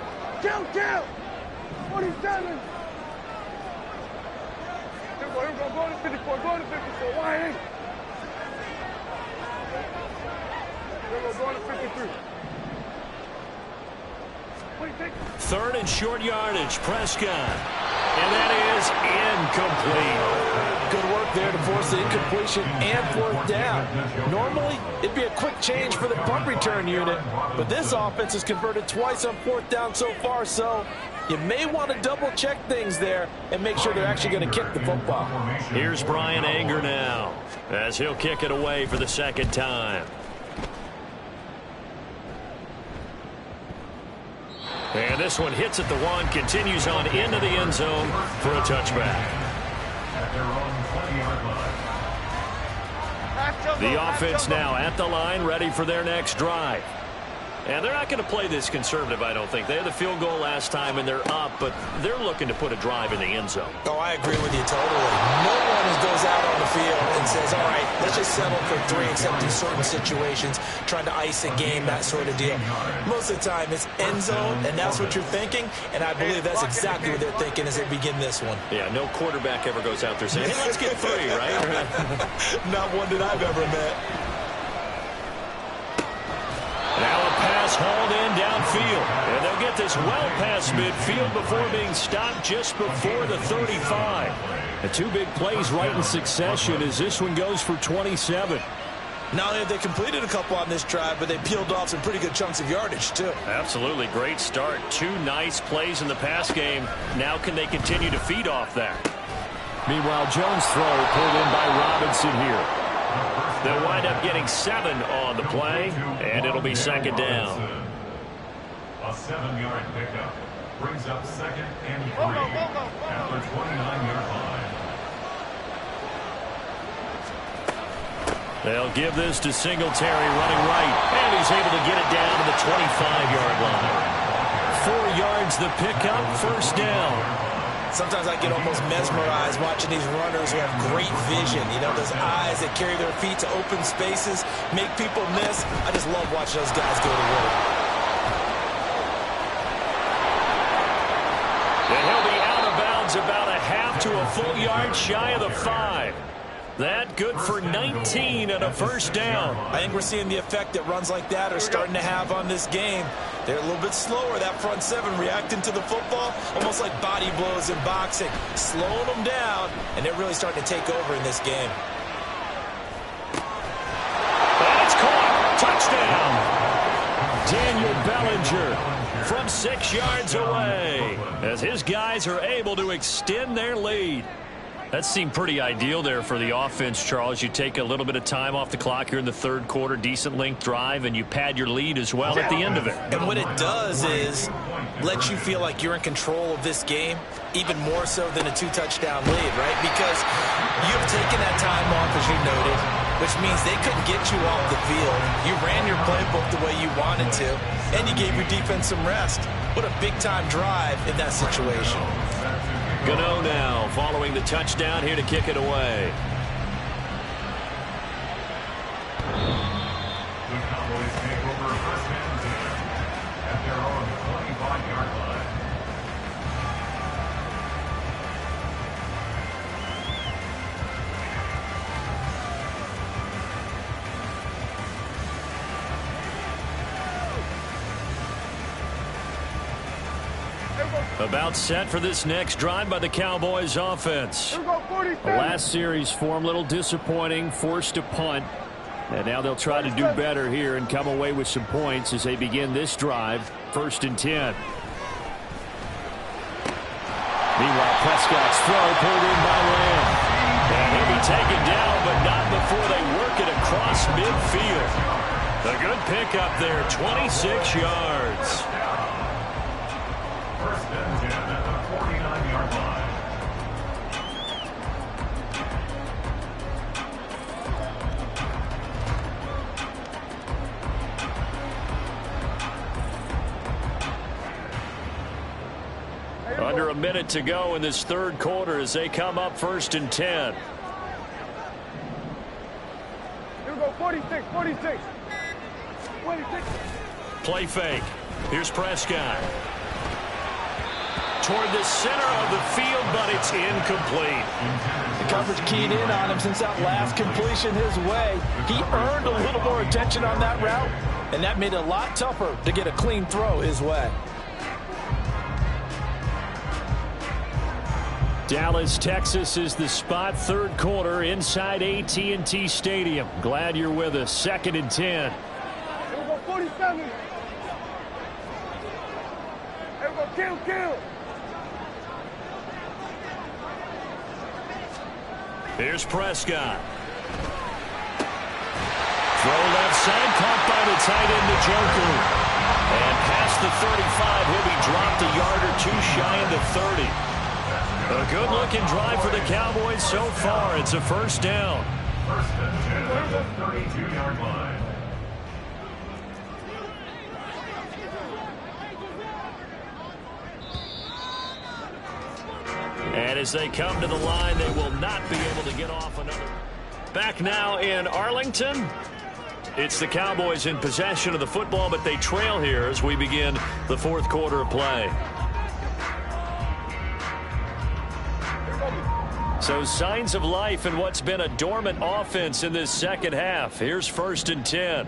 Speaker 4: 47! Here we go, go to 54, go to 54, why ain't? Here we go, go to 53.
Speaker 3: 3rd and short yardage, Prescott. And that is incomplete.
Speaker 2: Good work there to force the incompletion and 4th down. Normally, it'd be a quick change for the punt return unit, but this offense has converted twice on 4th down so far, so you may want to double-check things there and make sure they're actually going to kick the football.
Speaker 3: Here's Brian Anger now as he'll kick it away for the 2nd time. And this one hits at the 1, continues on into the end zone for a touchback. The offense now at the line, ready for their next drive. And they're not going to play this conservative, I don't think. They had the field goal last time, and they're up, but they're looking to put a drive in the end zone.
Speaker 2: Oh, I agree with you totally. No one goes out on the field and says, all right, let's just settle for 3 except in certain situations, trying to ice a game, that sort of deal. Most of the time it's end zone, and that's what you're thinking, and I believe that's exactly what they're thinking as they begin this one.
Speaker 3: Yeah, no quarterback ever goes out there saying, hey, let's get 3, right?
Speaker 2: Not one that I've ever met.
Speaker 1: Now a pass hauled in downfield. And they'll get this well past midfield before being stopped just before the 35. The 2 big plays right in succession as this one goes for 27.
Speaker 2: Not only have they completed a couple on this drive, but they peeled off some pretty good chunks of yardage, too.
Speaker 3: Absolutely. Great start. 2 nice plays in the pass game. Now can they continue to feed off that?
Speaker 1: Meanwhile, Jones' throw pulled in by Robinson here.
Speaker 3: They'll wind up getting 7 on the play, and it'll be second down.
Speaker 5: A 7-yard pickup brings up 2nd and 3 at the 29-yard line.
Speaker 1: They'll give this to Singletary running right, and he's able to get it down to the 25-yard line. 4 yards the pickup, first down.
Speaker 2: Sometimes I get almost mesmerized watching these runners who have great vision. You know, those eyes that carry their feet to open spaces, make people miss. I just love watching those guys go to work.
Speaker 1: And he'll be out of bounds about a half to a full yard shy of the 5. That good for 19 and a first down.
Speaker 2: I think we're seeing the effect that runs like that are starting to have on this game. They're a little bit slower, that front 7, reacting to the football, almost like body blows in boxing, slowing them down, and they're really starting to take over in this game.
Speaker 1: That's caught. Touchdown. Daniel Bellinger from 6 yards away as his guys are able to extend their lead. That seemed pretty ideal there for the offense, Charles. You take a little bit of time off the clock here in the 3rd quarter, decent length drive, and you pad your lead as well at the end of it.
Speaker 2: And what it does is let you feel like you're in control of this game, even more so than a 2-touchdown lead, right? Because you've taken that time off, as you noted, which means they couldn't get you off the field. You ran your playbook the way you wanted to, and you gave your defense some rest. What a big-time drive in that situation.
Speaker 1: Gano now following the touchdown here to kick it away.
Speaker 5: The Cowboys take over first and 10 at their own 25-yard line.
Speaker 1: About set for this next drive by the Cowboys offense. The last series form, a little disappointing, forced to punt. And now they'll try to do better here and come away with some points as they begin this drive, 1st and 10. Meanwhile, Prescott's throw pulled in by Lamb. And he'll be taken down, but not before they work it across midfield. A good pickup there, 26 yards.
Speaker 5: First and 10 at the 49-yard line.
Speaker 1: Under a minute to go in this 3rd quarter as they come up 1st and 10.
Speaker 4: Here we go, 46, 46. 26.
Speaker 1: Play fake. Here's Prescott. Toward the center of the field, but it's incomplete.
Speaker 2: The coverage keyed in on him since that last completion his way. He earned a little more attention on that route, and that made it a lot tougher to get a clean throw his way.
Speaker 1: Dallas, Texas is the spot, 3rd quarter inside AT&T Stadium. Glad you're with us. 2nd and 10.
Speaker 4: Here we go, 47. Here we go, kill.
Speaker 1: Here's Prescott. Throw left side, caught by the tight end, Njoku. And past the 35, he'll be dropped a yard or 2 shy of the 30. A good-looking drive for the Cowboys so far. It's a first down.
Speaker 5: First and 10 at the 32-yard line.
Speaker 1: And as they come to the line, they will not be able to get off another.
Speaker 3: Back now in Arlington. It's the Cowboys in possession of the football, but they trail here as we begin the fourth quarter of play. So signs of life in what's been a dormant offense in this second half. Here's 1st and 10.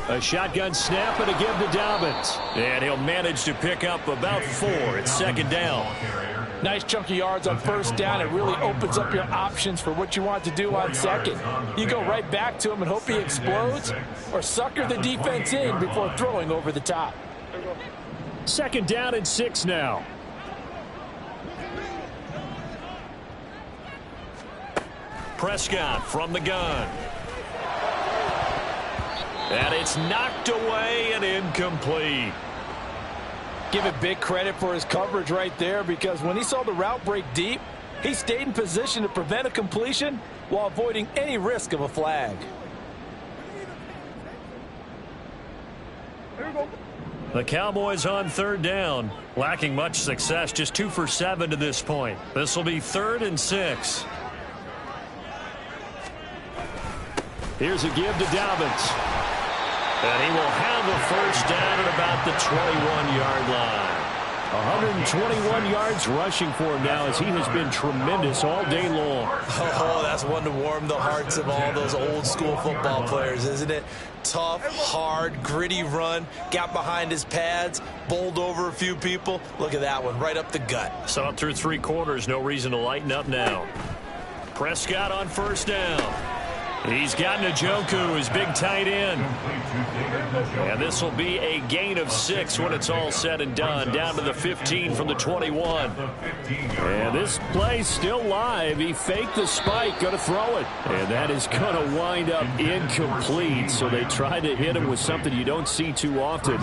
Speaker 3: A shotgun snap and a give to Dobbins. And he'll manage to pick up about 4. It's 2nd down.
Speaker 2: Nice chunk of yards on 1st down. It really opens up your options for what you want to do on 2nd. You go right back to him and hope he explodes, or sucker the defense in before throwing over the top.
Speaker 3: 2nd down and 6 now. Prescott from the gun. And it's knocked away and incomplete.
Speaker 2: Give it big credit for his coverage right there, because when he saw the route break deep, he stayed in position to prevent a completion while avoiding any risk of a flag.
Speaker 3: The Cowboys on 3rd down, lacking much success, just 2 for 7 to this point. This will be 3rd and 6. Here's a give to Dobbins. And he will have the 1st down at about the 21-yard line. 121 yards rushing for him now, as he has been tremendous all day long.
Speaker 2: Oh, that's one to warm the hearts of all those old-school football players, isn't it? Tough, hard, gritty run. Got behind his pads, bowled over a few people. Look at that one, right up the gut.
Speaker 3: Saw it through 3 quarters. No reason to lighten up now. Prescott on 1st down. He's got Njoku, his big tight end. And this will be a gain of 6 when it's all said and done. Down to the 15 from the 21. And this play's still live. He faked the spike, going to throw it. And that is going to wind up incomplete. So they try to hit him with something you don't see too often,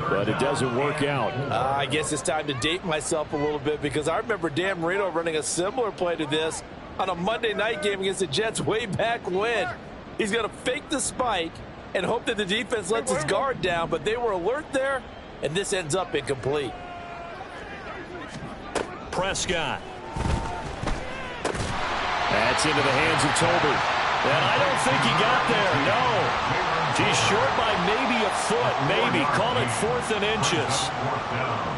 Speaker 3: but it doesn't work out.
Speaker 2: I guess it's time to date myself a little bit, because I remember Dan Marino running a similar play to this on a Monday night game against the Jets way back when. He's going to fake the spike and hope that the defense lets his guard down, but they were alert there, and this ends up incomplete.
Speaker 3: Prescott. That's into the hands of Tolbert. And I don't think he got there, no. He's short by maybe a foot, maybe. Call it 4th and inches.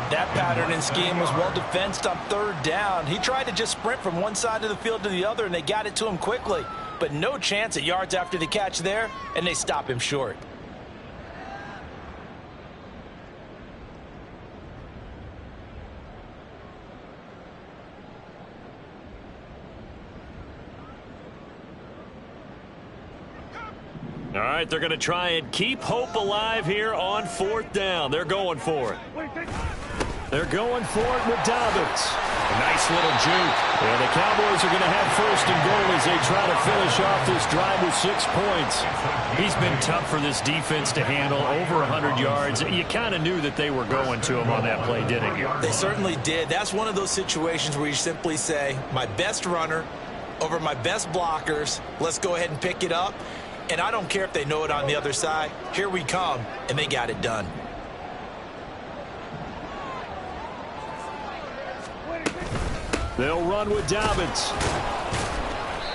Speaker 2: That pattern and scheme was well defensed on 3rd down. He tried to just sprint from one side of the field to the other, and they got it to him quickly. But no chance at yards after the catch there, and they stop him short.
Speaker 3: All right, they're going to try and keep hope alive here on 4th down. They're going for it. They're going for it with Dobbins. A nice little juke. And the Cowboys are going to have 1st and goal as they try to finish off this drive with 6 points. He's been tough for this defense to handle, over 100 yards. You kind of knew that they were going to him on that play, didn't you?
Speaker 2: They certainly did. That's one of those situations where you simply say, my best runner over my best blockers. Let's go ahead and pick it up. And I don't care if they know it on the other side. Here we come, and they got it done.
Speaker 3: They'll run with Dobbins.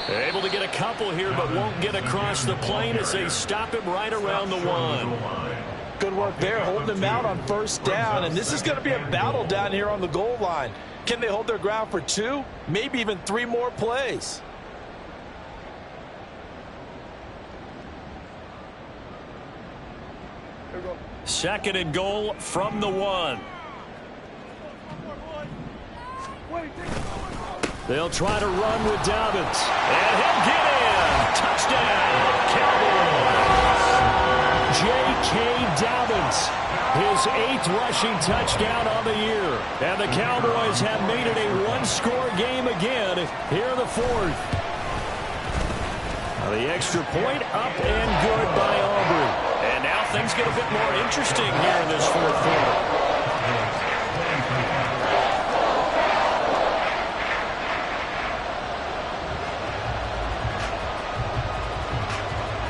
Speaker 3: Able to get a couple here, but won't get across the plane as they stop him right around the 1.
Speaker 2: Good work there, holding him out on 1st down. And this is going to be a battle down here on the goal line. Can they hold their ground for 2, maybe even 3 more plays?
Speaker 3: Second and goal from the 1. They'll try to run with Dobbins. And he'll get in. Touchdown, Cowboys. J.K. Dobbins, his 8th rushing touchdown on the year. And the Cowboys have made it a 1-score game again here in the 4th. The extra point up and good by Aubrey. And now things get a bit more interesting here in this 4th quarter.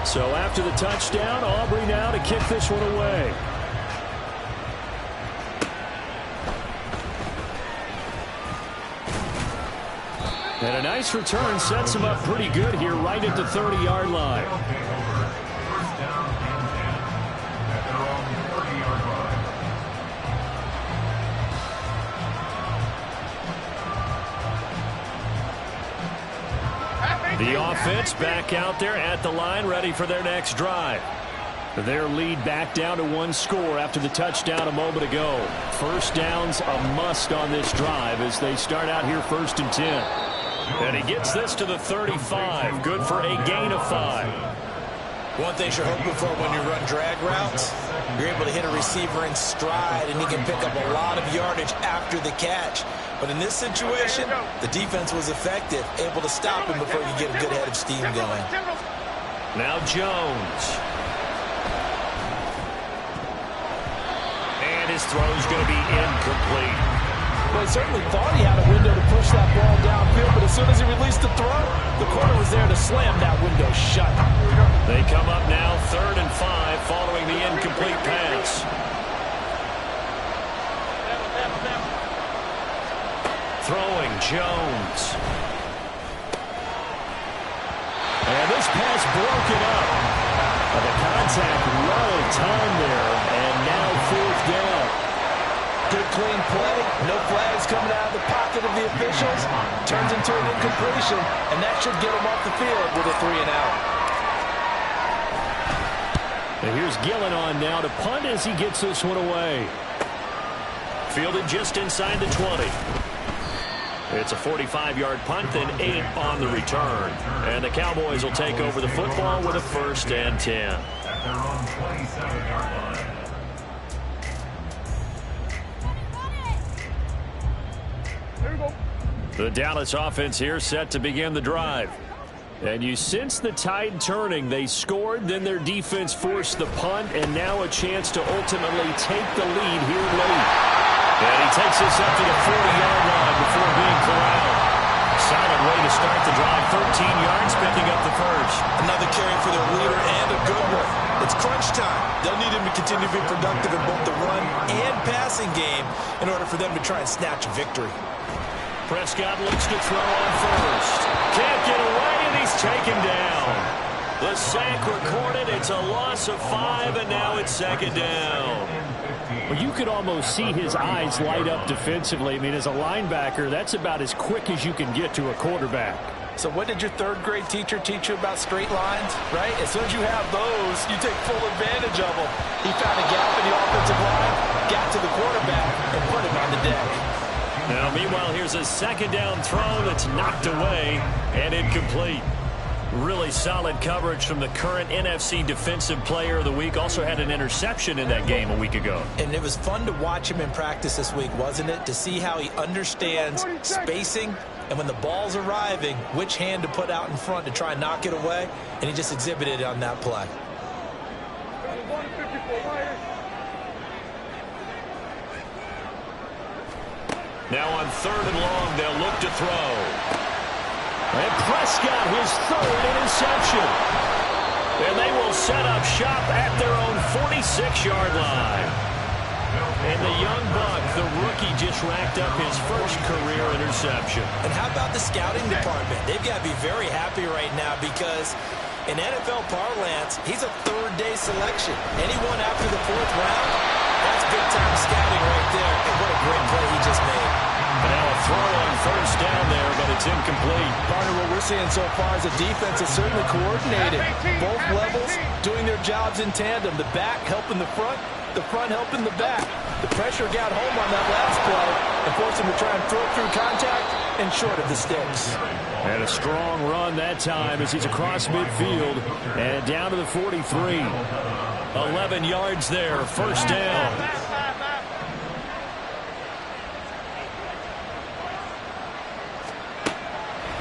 Speaker 3: So after the touchdown, Aubrey now to kick this one away.
Speaker 1: And a nice return sets him up pretty good here right at the 30-yard line.
Speaker 5: First down and 10 at their own 30-yard line.
Speaker 1: The offense back out there at the line, ready for their next drive. Their lead back down to 1 score after the touchdown a moment ago. First down's a must on this drive as they start out here 1st and 10. And he gets this to the 35. Good for a gain of 5.
Speaker 2: One thing you're hoping for when you run drag routes, you're able to hit a receiver in stride, and he can pick up a lot of yardage after the catch. But in this situation, the defense was effective, able to stop him before you get a good head of steam going.
Speaker 1: Now Jones. And his throw's going to be incomplete.
Speaker 2: Well, he certainly thought he had a window to push that ball downfield, but as soon as he released the throw, the corner was there to slam that window shut.
Speaker 1: They come up now 3rd and 5 following the incomplete pass. Throwing Jones. And this pass broken up. The contact well timed there, and now 4th down.
Speaker 2: Good clean play, no flags coming out of the pocket of the officials. Turns into an incompletion, and that should get him off the field with a 3 and out.
Speaker 1: And here's Gillen on now to punt as he gets this one away. Fielded just inside the 20. It's a 45-yard punt, then 8 on the return. And the Cowboys will take over the football with a 1st and 10.
Speaker 5: At their own 27-yard line.
Speaker 1: The Dallas offense here set to begin the drive. And you sense the tide turning. They scored, then their defense forced the punt, and now a chance to ultimately take the lead here late. And he takes this up to the 40-yard line before being corralled. Solid way to start the drive. 13 yards, picking up the first.
Speaker 2: Another carry for their leader and a good one. It's crunch time. They'll need him to continue to be productive in both the run and passing game in order for them to try and snatch a victory.
Speaker 1: Prescott looks to throw on first. Can't get away, and he's taken down. The sack recorded. It's a loss of 5, and now it's 2nd down. Well, you could almost see his eyes light up defensively. I mean, as a linebacker, that's about as quick as you can get to a quarterback.
Speaker 2: So what did your 3rd-grade teacher teach you about straight lines, right? As soon as you have those, you take full advantage of them. He found a gap in the offensive line, got to the quarterback, and put him on the deck.
Speaker 1: Now, meanwhile, here's a 2nd down throw that's knocked away and incomplete. Really solid coverage from the current NFC Defensive Player of the Week. Also had an interception in that game a week ago.
Speaker 2: And it was fun to watch him in practice this week, wasn't it? To see how he understands spacing and when the ball's arriving, which hand to put out in front to try and knock it away. And he just exhibited it on that play.
Speaker 1: Now on 3rd and long, they'll look to throw. And Prescott, his 3rd interception. And they will set up shop at their own 46-yard line. And the young buck, the rookie, just racked up his first career interception.
Speaker 2: And how about the scouting department? They've got to be very happy right now because in NFL parlance, he's a 3rd-day selection. Anyone after the 4th round, that's big-time scouting right there. And what a great play he just made.
Speaker 1: And now a throw on 1st down there, but it's incomplete.
Speaker 2: Partner, what we're seeing so far is the defense is certainly coordinated. Both levels doing their jobs in tandem. The back helping the front helping the back. The pressure got home on that last play and forced him to try and throw it through contact and short of the sticks.
Speaker 1: And a strong run that time as he's across midfield and down to the 43. 11 yards there, 1st down.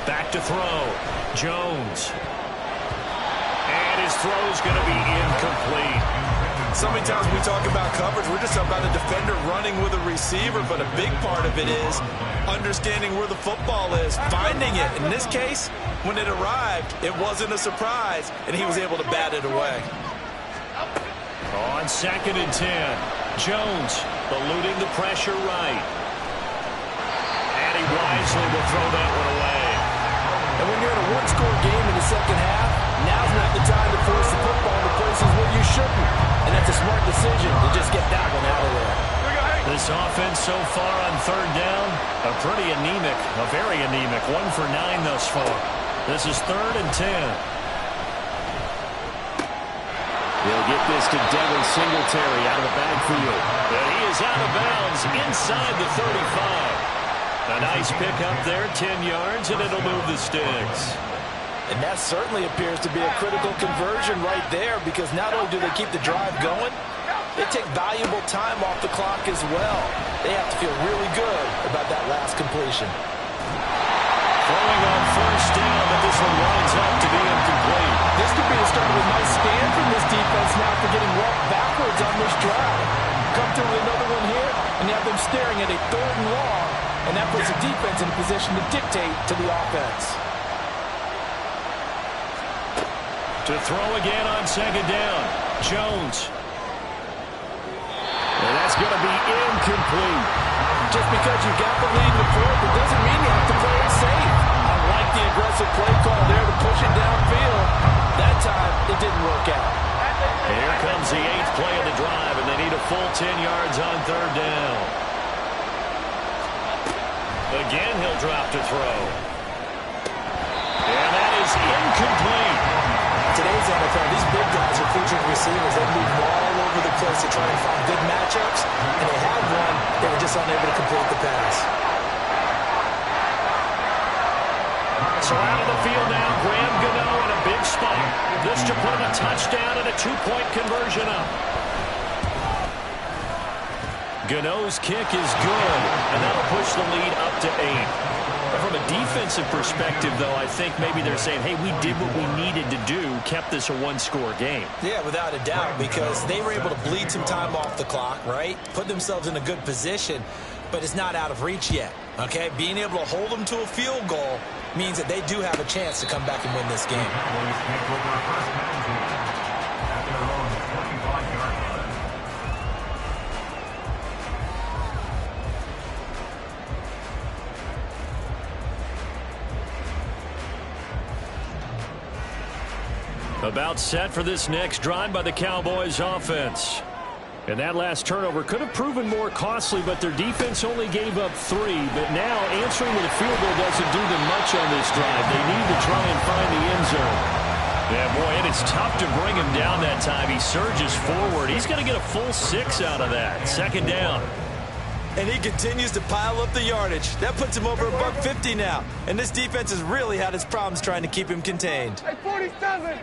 Speaker 1: Back to throw. Jones. And his throw's going to be incomplete.
Speaker 2: So many times we talk about coverage, we're just talking about a defender running with a receiver, but a big part of it is understanding where the football is, finding it. In this case, when it arrived, it wasn't a surprise, and he was able to bat it away.
Speaker 1: On 2nd and 10, Jones eluding the pressure right. And he wisely will throw that one away.
Speaker 2: And when you're in a one-score game in the second half, now's not the time to force the football to places where you shouldn't. And that's a smart decision to just get that one out of there.
Speaker 3: This offense so far on third down, pretty anemic, very anemic. 1 for 9 thus far. This is 3rd and 10.
Speaker 1: He'll get this to Devin Singletary out of the backfield.
Speaker 3: And he is out of bounds inside the 35. A nice pickup there, 10 yards, and it'll move the sticks.
Speaker 2: And that certainly appears to be a critical conversion right there, because not only do they keep the drive going, they take valuable time off the clock as well. They have to feel really good about that last completion.
Speaker 3: Throwing on first down, but this one winds up to be incomplete.
Speaker 2: This could be the start of a nice stand from this defense now for getting walked backwards on this drive. Come through with another one here, and you have them staring at a 3rd and long, and that puts the defense in a position to dictate to the offense.
Speaker 3: To throw again on 2nd down, Jones.
Speaker 1: And that's going to be incomplete.
Speaker 2: Just because you got the lead in the fourth, it doesn't mean you have to play it safe. I like the aggressive play call there to push it downfield. That time, it didn't work out.
Speaker 3: Here comes the 8th play of the drive, and they need a full 10 yards on 3rd down. Again, he'll drop to throw. And that is incomplete.
Speaker 2: Today's NFL, these big guys are featured receivers. They move all over the place to try and find good matchups, and they had one. They were just unable to complete the pass.
Speaker 3: So out of the field now, Graham Gano in a big spot. This to put him a touchdown and a 2-point conversion up. Gano's kick is good, and that'll push the lead up to 8. From a defensive perspective, though, I think maybe they're saying, hey, we did what we needed to do, kept this a one-score game.
Speaker 2: Yeah, without a doubt, because they were able to bleed some time off the clock, right? Put themselves in a good position, but it's not out of reach yet, okay? Being able to hold them to a field goal means that they do have a chance to come back and win this game.
Speaker 3: About set for this next drive by the Cowboys offense. And that last turnover could have proven more costly, but their defense only gave up 3. But now answering with a field goal doesn't do them much on this drive. They need to try and find the end zone. Yeah, boy, and it's tough to bring him down that time. He surges forward. He's going to get a full 6 out of that. 2nd down.
Speaker 2: And he continues to pile up the yardage. That puts him over $150 now. And this defense has really had its problems trying to keep him contained.
Speaker 4: Hey, 47.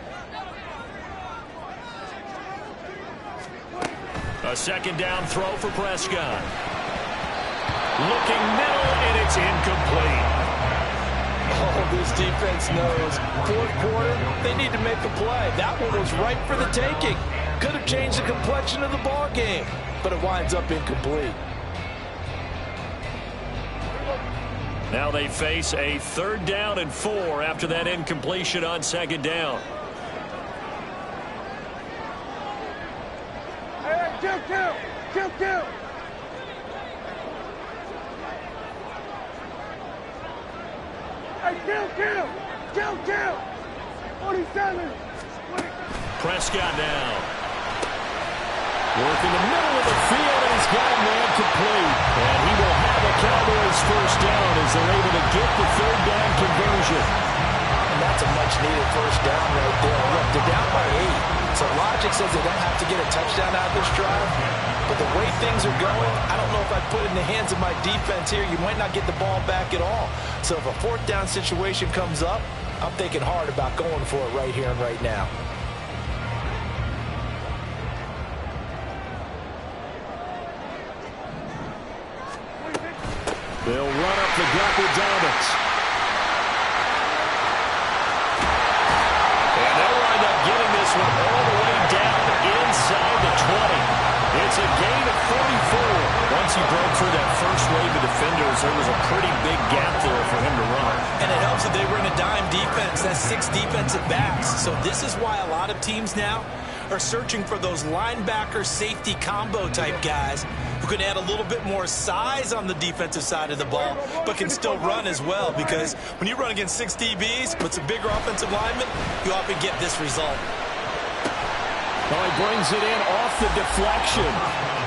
Speaker 3: A 2nd down throw for Prescott. Looking middle, and it's incomplete.
Speaker 2: Oh, this defense knows. 4th quarter, they need to make a play. That one was ripe for the taking. Could have changed the complexion of the ball game, but it winds up incomplete.
Speaker 3: Now they face a 3rd down and 4 after that incompletion on 2nd down.
Speaker 4: Kill. Hey, kill. 47.
Speaker 3: Prescott now. Work in the middle of the field, and he's got a man complete. And he will have a Cowboys first down as they're able to get the 3rd down conversion.
Speaker 2: And that's a much-needed first down right there. Look, they're down by 8. So logic says they don't have to get a touchdown out of this drive. But the way things are going, I don't know if I'd put it in the hands of my defense here. You might not get the ball back at all. So if a 4th down situation comes up, I'm thinking hard about going for it right here and right now.
Speaker 3: They'll run up the gut with Dobbins. And they'll wind up getting this one all the way down inside the 20. It's a gain of 44. Once he broke through that first wave of defenders, there was a pretty big gap there for him to run.
Speaker 2: And it helps that they were in a dime defense. That's 6 defensive backs. So this is why a lot of teams now are searching for those linebacker safety combo type guys who can add a little bit more size on the defensive side of the ball, but can still run as well, because when you run against 6 DBs with some bigger offensive linemen, you often get this result.
Speaker 1: Well, he brings it in off the deflection.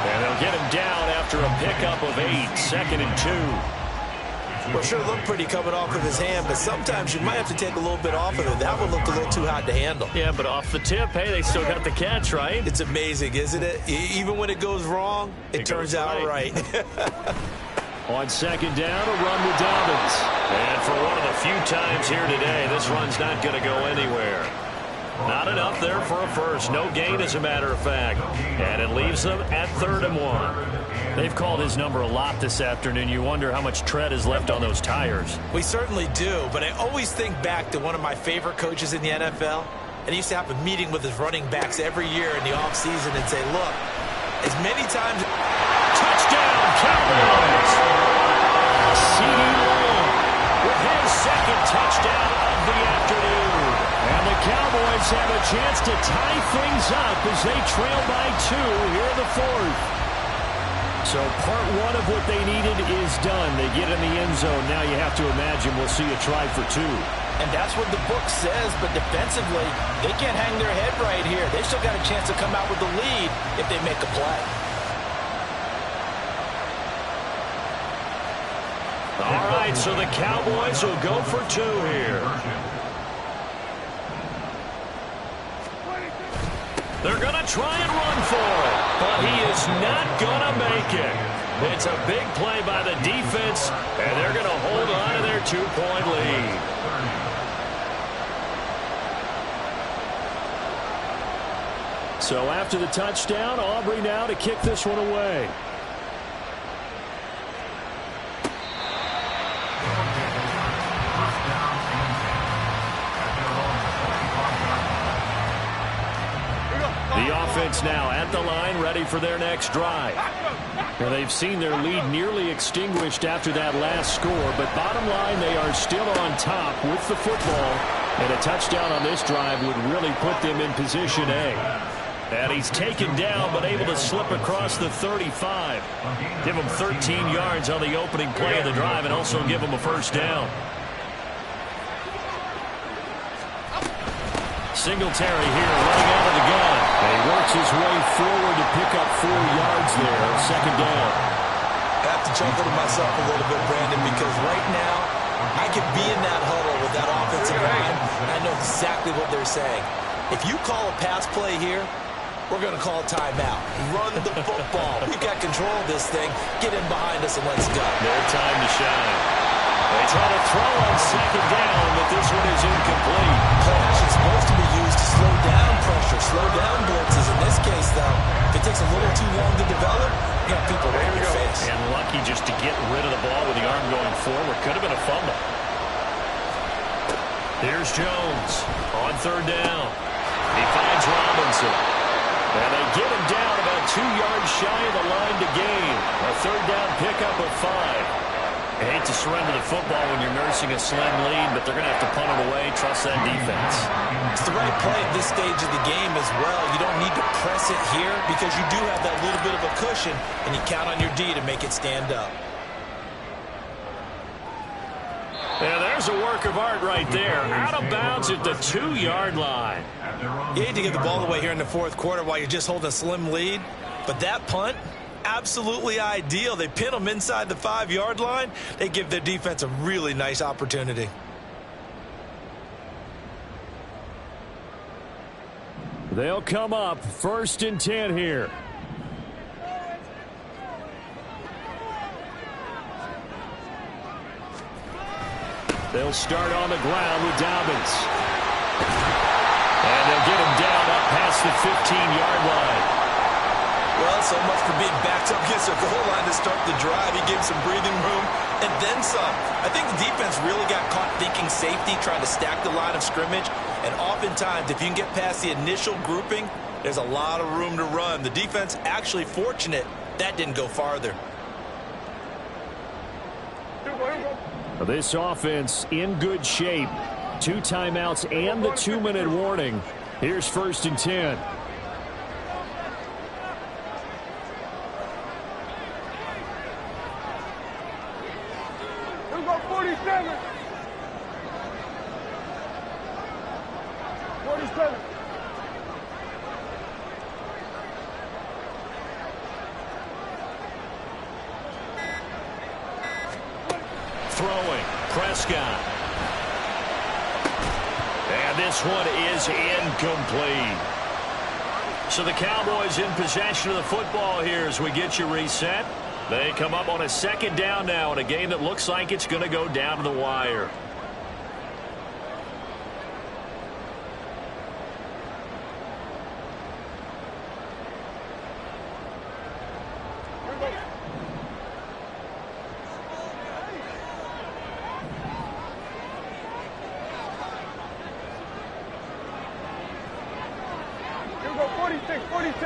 Speaker 1: And they'll get him down after a pickup of 8, 2nd and 2.
Speaker 2: Well, sure looked pretty coming off of his hand, but sometimes you might have to take a little bit off of it. That one looked a little too hot to handle.
Speaker 3: Yeah, but off the tip, hey, they still got the catch, right?
Speaker 2: It's amazing, isn't it? Even when it goes wrong, it turns out right.
Speaker 1: On 2nd down, a run with Dobbins.
Speaker 3: And for one of the few times here today, this run's not going to go anywhere. Not enough there for a first. No gain, as a matter of fact. And it leaves them at 3rd and 1.
Speaker 1: They've called his number a lot this afternoon. You wonder how much tread is left on those tires.
Speaker 2: We certainly do, but I always think back to one of my favorite coaches in the NFL. And he used to have a meeting with his running backs every year in the offseason and say, look, as many times...
Speaker 1: Touchdown, Cowboys! C.D. Lamb with his 2nd touchdown of the afternoon. And the Cowboys have a chance to tie things up as they trail by 2 here in the 4th. So part 1 of what they needed is done. They get in the end zone. Now you have to imagine we'll see a try for 2.
Speaker 2: And that's what the book says, but defensively, they can't hang their head right here. They've still got a chance to come out with the lead if they make a play.
Speaker 1: All right, so the Cowboys will go for 2 here. They're going to try and run for it, but he is not going to make it. It's a big play by the defense, and they're going to hold on to their 2-point lead. So after the touchdown, Aubrey now to kick this one away. The offense now at the line, ready for their next drive. Well, they've seen their lead nearly extinguished after that last score, but bottom line, they are still on top with the football, and a touchdown on this drive would really put them in position A. And he's taken down, but able to slip across the 35. Give him 13 yards on the opening play of the drive, and also give him a first down. Singletary here running out of the gun. And he works his way forward to pick up 4 yards there on 2nd down.
Speaker 2: I have to chuckle to myself a little bit, Brandon, because right now I could be in that huddle with that offensive line, and I know exactly what they're saying. If you call a pass play here, we're going to call timeout. Run the football. We've got control of this thing. Get in behind us and let's go.
Speaker 1: Their time to shine. They try to throw on 2nd down, but this one is incomplete.
Speaker 2: Play action is supposed to be used to slow down pressure, slow down blitzes. In this case, though, if it takes a little too long to develop, you got people right in your face.
Speaker 1: And lucky just to get rid of the ball with the arm going forward. Could have been a fumble. Here's Jones on 3rd down. He finds Robinson. And they get him down about 2 yards shy of the line to gain. A 3rd down pickup of 5. I hate to surrender the football when you're nursing a slim lead, but they're going to have to punt it away, trust that defense.
Speaker 2: It's the right play at this stage of the game as well. You don't need to press it here because you do have that little bit of a cushion, and you count on your D to make it stand up.
Speaker 1: Yeah, there's a work of art right there. Out of bounds at the 2-yard line.
Speaker 2: You hate to give the ball away here in the 4th quarter while you're just holding a slim lead, but that punt, absolutely ideal. They pin them inside the 5-yard line. They give their defense a really nice opportunity.
Speaker 1: They'll come up 1st and 10 here. They'll start on the ground with Dobbins. And they'll get him down up past the 15-yard line.
Speaker 2: Well, so much for being backed up against the goal line to start the drive. He gave some breathing room and then some. I think the defense really got caught thinking safety, trying to stack the line of scrimmage. And oftentimes, if you can get past the initial grouping, there's a lot of room to run. The defense actually fortunate that didn't go farther.
Speaker 1: This offense in good shape. 2 timeouts and the 2-minute warning. Here's 1st and 10.
Speaker 4: 47.
Speaker 3: Throwing, Prescott. And this one is incomplete. So the Cowboys in possession of the football here as we get you reset. They come up on a second down now in a game that looks like it's going to go down to the wire.
Speaker 4: Here we go, 46, 46.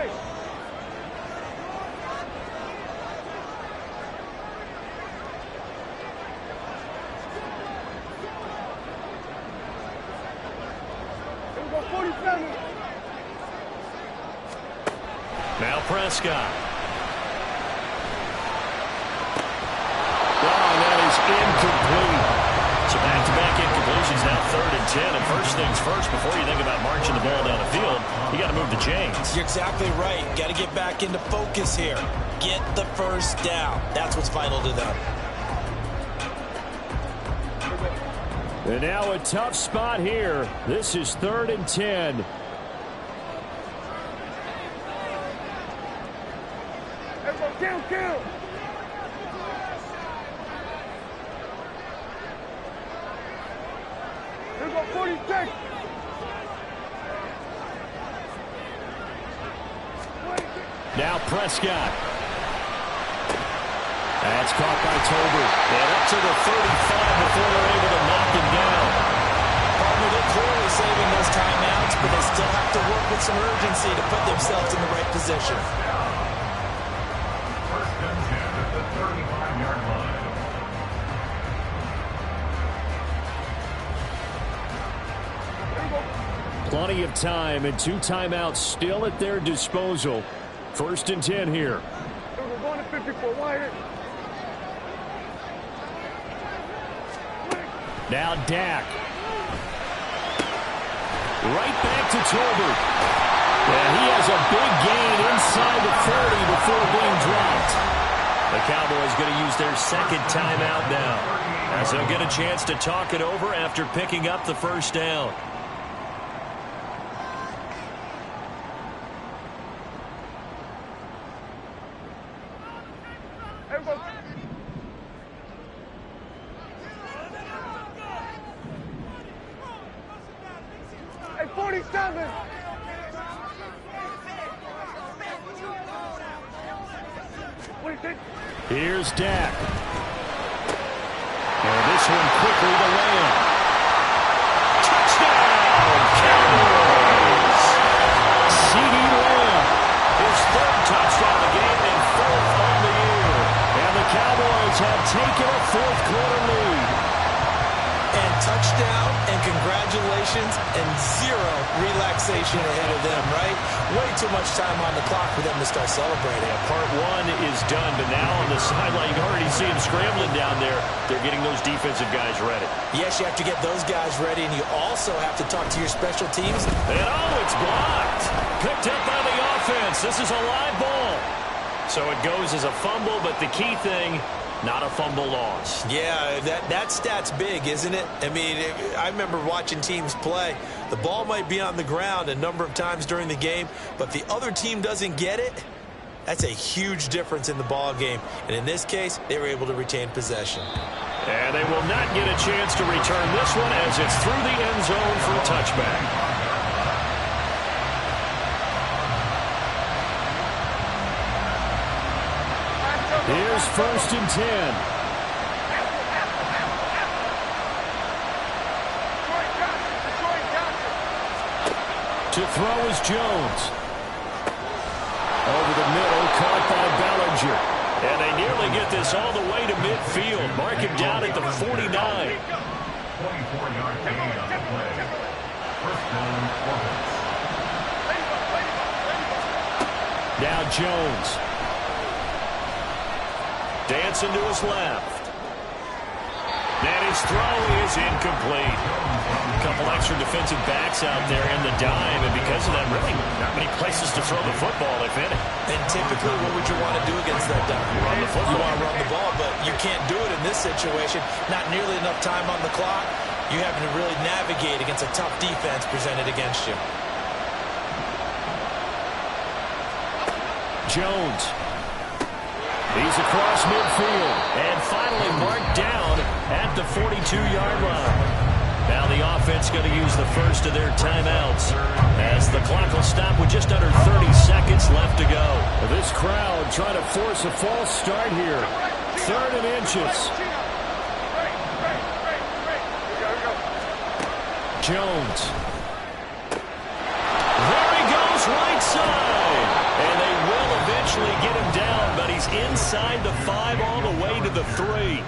Speaker 4: Here we go, 47.
Speaker 3: Now Prescott. Oh, that is incomplete. So back-to-back incompletions, now 3rd and 10. And first things first, before you think about marching the ball down the field, you got to move the chains.
Speaker 2: You're exactly right. Got to get back into focus here. Get the first down. That's what's vital to them.
Speaker 1: And now a tough spot here. This is 3rd and 10.
Speaker 4: Everyone, kill. Here we go, 46.
Speaker 1: Now Prescott. That's caught by Tolbert.
Speaker 3: And up to the 35 before they're able to knock him down.
Speaker 2: Partner, they're clearly saving those timeouts, but they still have to work with some urgency to put themselves in the right position.
Speaker 5: First and 10 at the 35-yard line.
Speaker 1: Plenty of time and 2 timeouts still at their disposal. 1st and 10 here.
Speaker 4: We're going to 54, wide.
Speaker 1: Now Dak. Right back to Tolbert. And he has a big gain inside the 30 before being dropped.
Speaker 3: The Cowboys going to use their second timeout now, as they'll get a chance to talk it over after picking up the first down.
Speaker 4: Everyone. Hey, 47.
Speaker 1: Here's Dak. And this one quickly to land. Touchdown, Cowboys! CeeDee Lamb.
Speaker 3: His 3rd touchdown of the game and 4th on the year.
Speaker 1: And the Cowboys have taken a 4th quarter lead.
Speaker 2: And touchdown and congratulations and 0 relaxation ahead of them, right? Way too much time on the clock for them to start celebrating.
Speaker 3: Yeah, part 1 is done, but now on the sideline, you can already see them scrambling down there. They're getting those defensive guys ready.
Speaker 2: Yes, you have to get those guys ready, and you also have to talk to your special teams.
Speaker 3: And it's blocked. Picked up by the offense. This is a live ball. So it goes as a fumble, but the key thing, not a fumble loss.
Speaker 2: Yeah, that stat's big, isn't it? I mean, I remember watching teams play. The ball might be on the ground a number of times during the game, but the other team doesn't get it. That's a huge difference in the ball game. And in this case, they were able to retain possession.
Speaker 3: And they will not get a chance to return this one as it's through the end zone for a touchback.
Speaker 1: Here's 1st and 10. To throw is Jones. Over the middle, caught by Bellinger.
Speaker 3: And they nearly get this all the way to midfield. Mark him down at the 49.
Speaker 5: 24-yard gain on the play. First down, Cowboys.
Speaker 1: Now Jones.
Speaker 3: Dancing to his left. And his throw is incomplete. A couple extra defensive backs out there in the dime, and because of that, really not many places to throw the football, if any.
Speaker 2: And typically, what would you want to do against that dime?
Speaker 3: Run the football.
Speaker 2: You want to run the ball, but you can't do it in this situation. Not nearly enough time on the clock. You having to really navigate against a tough defense presented against you.
Speaker 3: Jones. He's across midfield and finally marked down at the 42-yard line. Now the offense going to use the first of their timeouts as the clock will stop with just under 30 seconds left to go.
Speaker 1: This crowd trying to force a false start here. 3rd and inches.
Speaker 3: Jones. There he goes, right side. And they will eventually get him down, but he's inside the 5 all the way to the 3.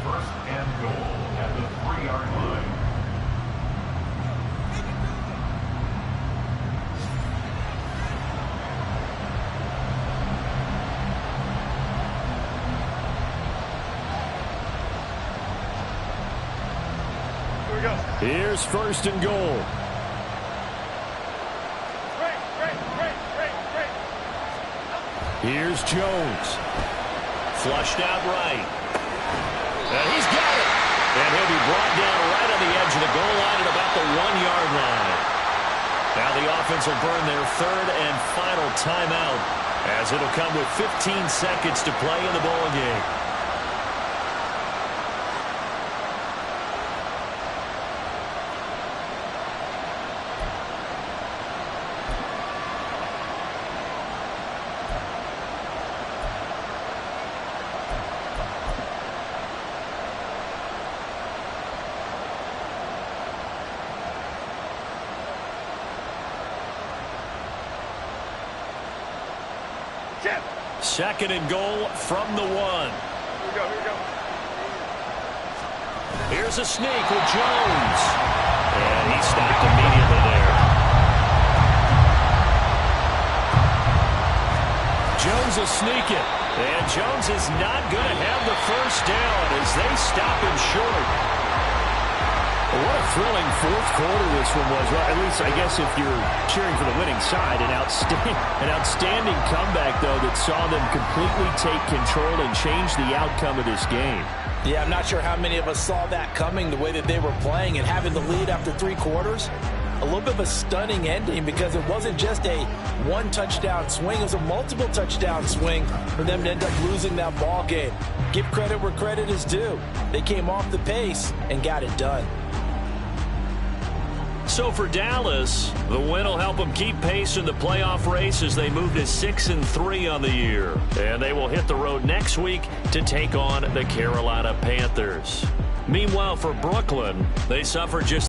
Speaker 5: 1st and goal at the 3-yard line.
Speaker 1: Here's 1st and goal. Here's Jones.
Speaker 3: Flushed out right. And he's got it. And he'll be brought down right on the edge of the goal line at about the 1-yard line. Now the offense will burn their 3rd and final timeout as it'll come with 15 seconds to play in the ball game. Second and goal from the 1.
Speaker 4: Here we go.
Speaker 3: Here's a sneak with Jones. And he stopped immediately there. Jones will sneak it. And Jones is not going to have the first down as they stop him short.
Speaker 1: What a thrilling 4th quarter this one was. Well, at least, I guess, if you're cheering for the winning side, an outstanding comeback, though, that saw them completely take control and change the outcome of this game.
Speaker 2: Yeah, I'm not sure how many of us saw that coming, the way that they were playing and having the lead after 3 quarters. A little bit of a stunning ending because it wasn't just a 1-touchdown swing. It was a multiple touchdown swing for them to end up losing that ball game. Give credit where credit is due. They came off the pace and got it done.
Speaker 3: So for Dallas, the win will help them keep pace in the playoff race as they move to 6-3 on the year. And they will hit the road next week to take on the Carolina Panthers. Meanwhile, for Brooklyn, they suffer just